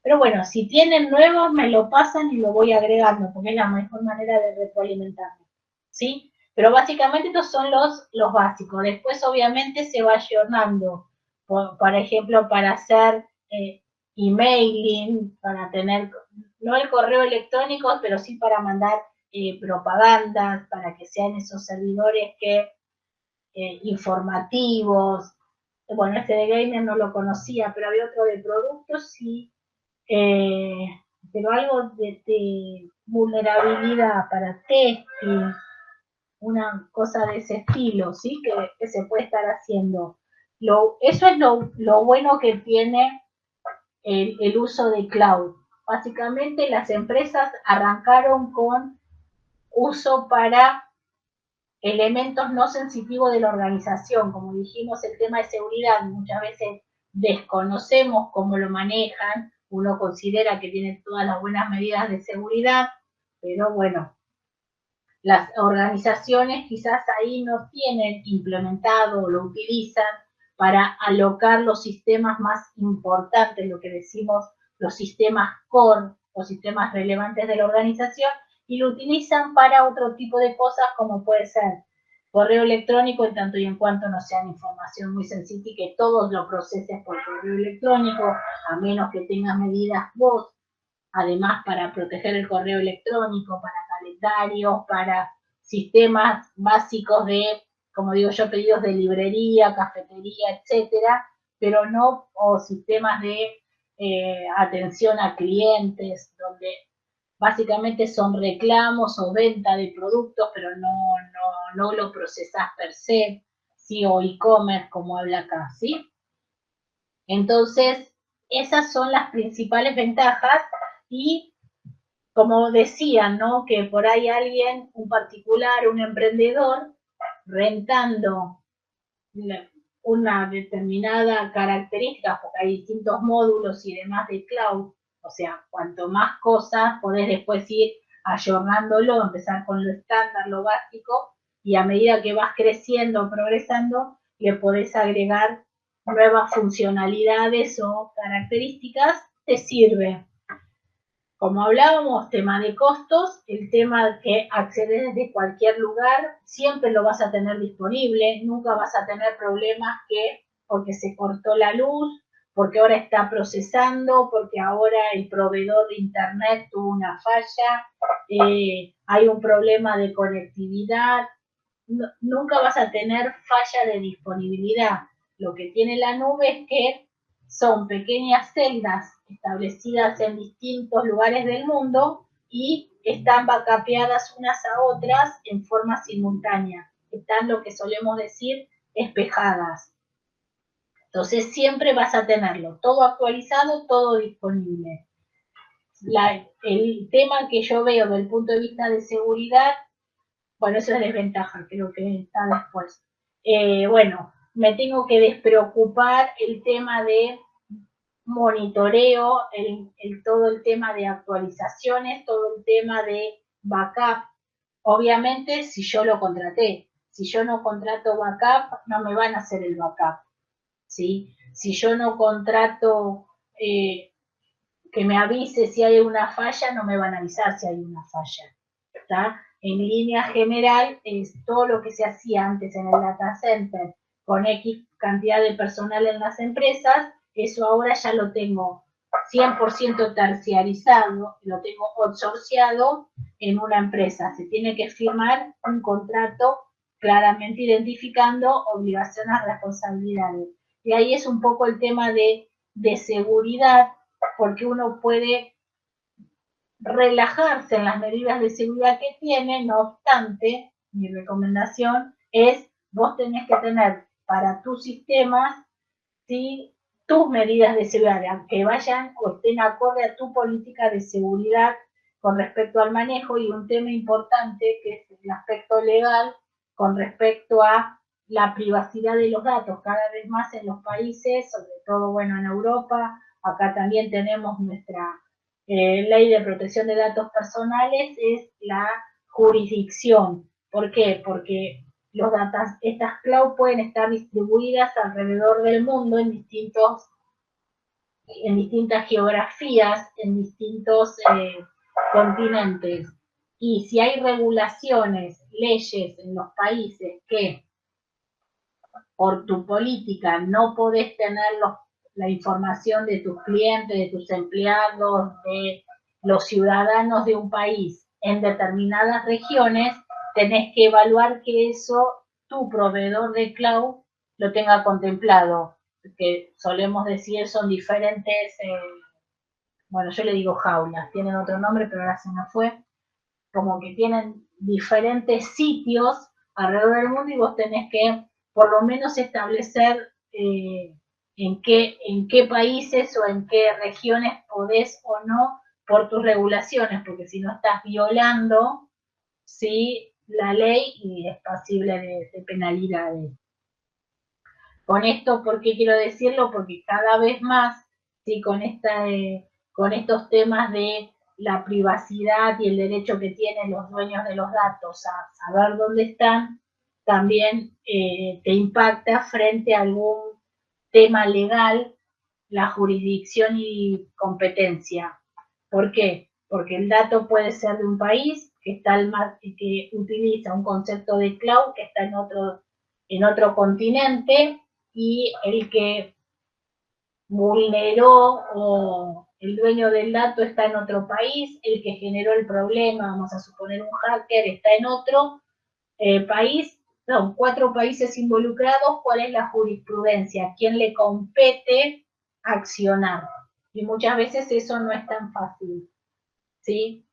Pero bueno, si tienen nuevos, me lo pasan y lo voy agregando, porque es la mejor manera de retroalimentarme, ¿sí? Pero básicamente estos son los básicos. Después, obviamente, se va ayornando. Por ejemplo, para hacer emailing, para tener, no el correo electrónico, pero sí para mandar propagandas, para que sean esos servidores que informativos. Bueno, este de gamer no lo conocía, pero había otro de productos, sí, pero algo de vulnerabilidad para testing, una cosa de ese estilo, ¿sí? Que se puede estar haciendo. Eso es lo bueno que tiene el uso de cloud. Básicamente las empresas arrancaron con uso para elementos no sensitivos de la organización, como dijimos, el tema de seguridad, muchas veces desconocemos cómo lo manejan, uno considera que tienen todas las buenas medidas de seguridad, pero bueno, las organizaciones quizás ahí no tienen implementado o lo utilizan para alocar los sistemas más importantes, lo que decimos los sistemas core, los sistemas relevantes de la organización, y lo utilizan para otro tipo de cosas como puede ser correo electrónico en tanto y en cuanto no sea información muy sensible y que todos lo proceses por correo electrónico, a menos que tengas medidas vos, además para proteger el correo electrónico, para calendarios, para sistemas básicos de como digo yo, pedidos de librería, cafetería, etcétera, pero no, o sistemas de atención a clientes, donde básicamente son reclamos o venta de productos, pero no lo procesás per se, ¿sí? O e-commerce, como habla acá, ¿sí? Entonces, esas son las principales ventajas y, como decían, ¿no? Que por ahí alguien, un particular, un emprendedor, rentando una determinada característica, porque hay distintos módulos y demás de cloud, o sea, cuanto más cosas podés después ir ayornándolo, empezar con lo estándar, lo básico, y a medida que vas creciendo, progresando, le podés agregar nuevas funcionalidades o características, te sirve. Como hablábamos, tema de costos, el tema que accedes desde cualquier lugar, siempre lo vas a tener disponible, nunca vas a tener problemas que porque se cortó la luz, porque ahora está procesando, porque ahora el proveedor de internet tuvo una falla, hay un problema de conectividad, nunca vas a tener falla de disponibilidad. Lo que tiene la nube es que son pequeñas celdas establecidas en distintos lugares del mundo y están backupeadas unas a otras en forma simultánea. Están lo que solemos decir espejadas. Entonces siempre vas a tenerlo todo actualizado, todo disponible. El tema que yo veo desde el punto de vista de seguridad, bueno, eso es desventaja, creo que está después. Bueno, me tengo que despreocupar el tema de monitoreo, todo el tema de actualizaciones, todo el tema de backup. Obviamente, si yo lo contraté, si yo no contrato backup, no me van a hacer el backup, ¿sí? Si yo no contrato que me avise si hay una falla, no me van a avisar si hay una falla, ¿está? En línea general, es todo lo que se hacía antes en el data center con X cantidad de personal en las empresas, eso ahora ya lo tengo 100% terciarizado, lo tengo outsourciado en una empresa. Se tiene que firmar un contrato claramente identificando obligaciones, responsabilidades. Y ahí es un poco el tema de seguridad, porque uno puede relajarse en las medidas de seguridad que tiene, no obstante, mi recomendación es, vos tenés que tener para tus sistemas, ¿sí?, tus medidas de seguridad, que vayan o estén acorde a tu política de seguridad con respecto al manejo, y un tema importante que es el aspecto legal con respecto a la privacidad de los datos, cada vez más en los países, sobre todo, bueno, en Europa, acá también tenemos nuestra ley de protección de datos personales, es la jurisdicción. ¿Por qué? Porque estas cloud pueden estar distribuidas alrededor del mundo en distintas geografías, en distintos continentes. Y si hay regulaciones, leyes en los países que por tu política no podés tener la información de tus clientes, de tus empleados, de los ciudadanos de un país en determinadas regiones, tenés que evaluar que eso, tu proveedor de cloud, lo tenga contemplado. Que solemos decir son diferentes, bueno, yo le digo jaulas, tienen otro nombre, pero ahora se me fue, como que tienen diferentes sitios alrededor del mundo y vos tenés que por lo menos establecer en qué países o en qué regiones podés o no por tus regulaciones, porque si no estás violando, ¿sí?, la ley y es pasible de penalidades. Con esto, ¿por qué quiero decirlo? Porque cada vez más, ¿sí?, con estos temas de la privacidad y el derecho que tienen los dueños de los datos a saber dónde están, también te impacta frente a algún tema legal, la jurisdicción y competencia. ¿Por qué? Porque el dato puede ser de un país que utiliza un concepto de cloud que está en otro continente, y el que vulneró o el dueño del dato está en otro país, el que generó el problema, vamos a suponer un hacker, está en otro país, son 4 países involucrados, ¿cuál es la jurisprudencia? ¿A quién le compete accionar? Y muchas veces eso no es tan fácil, ¿sí?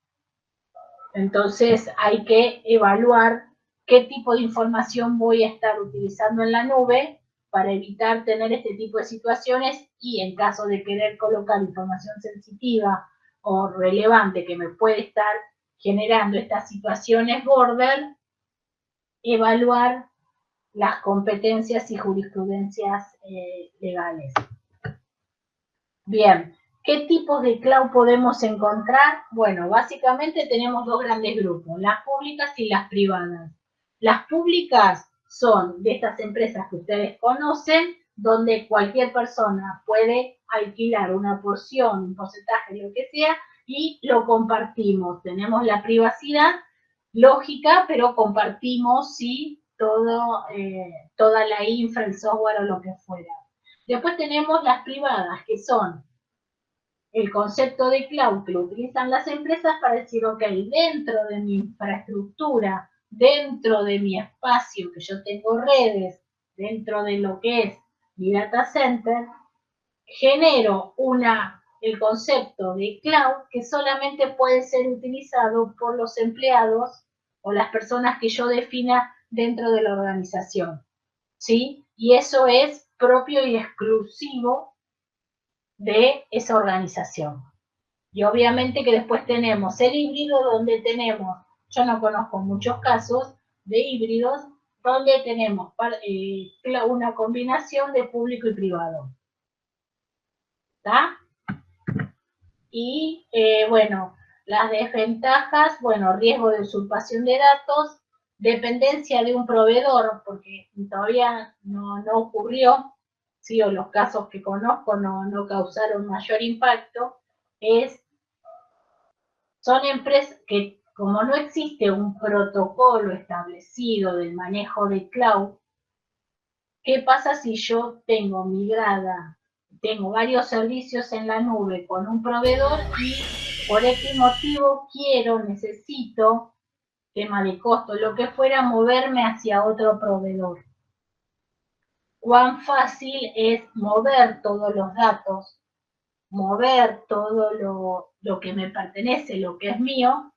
Entonces hay que evaluar qué tipo de información voy a estar utilizando en la nube para evitar tener este tipo de situaciones y en caso de querer colocar información sensitiva o relevante que me puede estar generando estas situaciones border, evaluar las competencias y jurisprudencias legales. Bien, ¿qué tipos de cloud podemos encontrar? Bueno, básicamente tenemos 2 grandes grupos, las públicas y las privadas. Las públicas son de estas empresas que ustedes conocen, donde cualquier persona puede alquilar una porción, un porcentaje, lo que sea, y lo compartimos. Tenemos la privacidad lógica, pero compartimos, sí, toda la infra, el software o lo que fuera. Después tenemos las privadas, que son el concepto de cloud que lo utilizan las empresas para decir, ok, dentro de mi infraestructura, dentro de mi espacio, que yo tengo redes, dentro de lo que es mi data center, genero el concepto de cloud que solamente puede ser utilizado por los empleados o las personas que yo defina dentro de la organización, ¿sí? Y eso es propio y exclusivo de esa organización. Y obviamente que después tenemos el híbrido donde tenemos, yo no conozco muchos casos de híbridos, donde tenemos una combinación de público y privado. ¿Está? Y bueno, las desventajas, bueno, riesgo de usurpación de datos, dependencia de un proveedor, porque todavía no ocurrió, sí, o los casos que conozco no causaron mayor impacto, son empresas que, como no existe un protocolo establecido del manejo de cloud, ¿qué pasa si yo tengo varios servicios en la nube con un proveedor y por X motivo necesito, tema de costo, lo que fuera, moverme hacia otro proveedor? ¿Cuán fácil es mover todos los datos, mover todo lo que me pertenece, lo que es mío,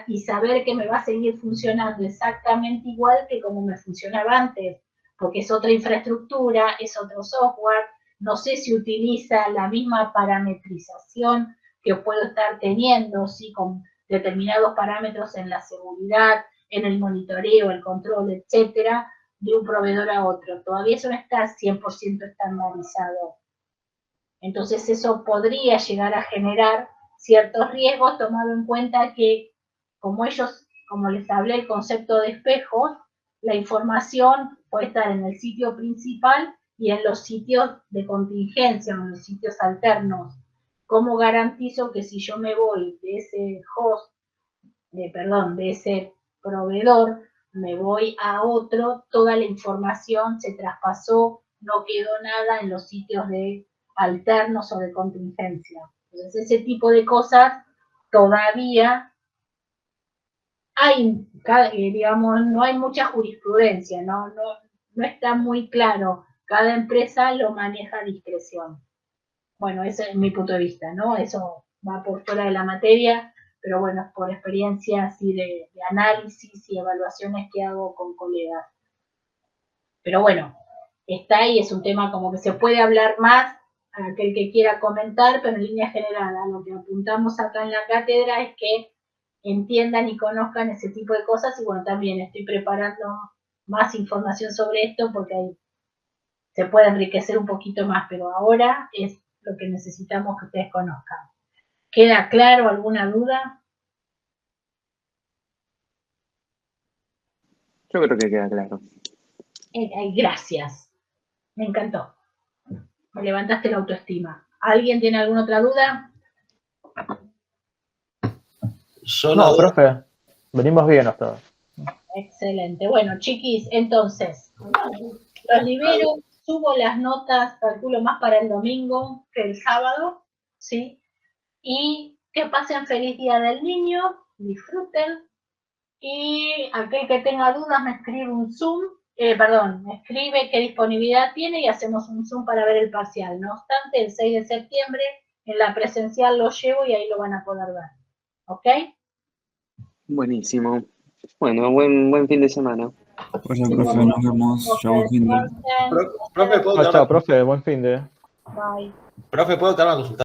y saber que me va a seguir funcionando exactamente igual que como me funcionaba antes? Porque es otra infraestructura, es otro software, no sé si utiliza la misma parametrización que puedo estar teniendo, ¿sí? Con determinados parámetros en la seguridad, en el monitoreo, el control, etcétera, de un proveedor a otro. Todavía eso no está 100% estandarizado. Entonces eso podría llegar a generar ciertos riesgos, tomado en cuenta que como les hablé, el concepto de espejos, la información puede estar en el sitio principal y en los sitios de contingencia, en los sitios alternos. ¿Cómo garantizo que si yo me voy de ese de ese proveedor, me voy a otro, toda la información se traspasó, no quedó nada en los sitios de alternos o de contingencia? Entonces ese tipo de cosas todavía no hay mucha jurisprudencia, no está muy claro. Cada empresa lo maneja a discreción. Bueno, ese es mi punto de vista, ¿no? Eso va por fuera de la materia, pero bueno, por experiencia así de análisis y evaluaciones que hago con colegas. Pero bueno, está ahí, es un tema como que se puede hablar más a aquel que quiera comentar, pero en línea general, a lo que apuntamos acá en la cátedra es que entiendan y conozcan ese tipo de cosas, y bueno, también estoy preparando más información sobre esto porque ahí se puede enriquecer un poquito más, pero ahora es lo que necesitamos que ustedes conozcan. ¿Queda claro? ¿Alguna duda? Yo creo que queda claro. Gracias. Me encantó. Me levantaste la autoestima. ¿Alguien tiene alguna otra duda? No, profe. Venimos bien hasta ahora. Excelente. Bueno, chiquis, entonces, los libero, subo las notas, calculo más para el domingo que el sábado, ¿sí? Y que pasen feliz Día del Niño, disfruten, Y aquel que tenga dudas me escribe un Zoom, me escribe qué disponibilidad tiene y hacemos un Zoom para ver el parcial. No obstante, el 6 de septiembre en la presencial lo llevo y ahí lo van a poder ver. ¿Ok? Buenísimo. Bueno, buen fin de semana. Bueno, profe, nos vemos. Chao, buen fin de. Profe, ¿puedo Chao, dar chao, profe, buen fin de. Bye. profe, ¿puedo dar una consulta?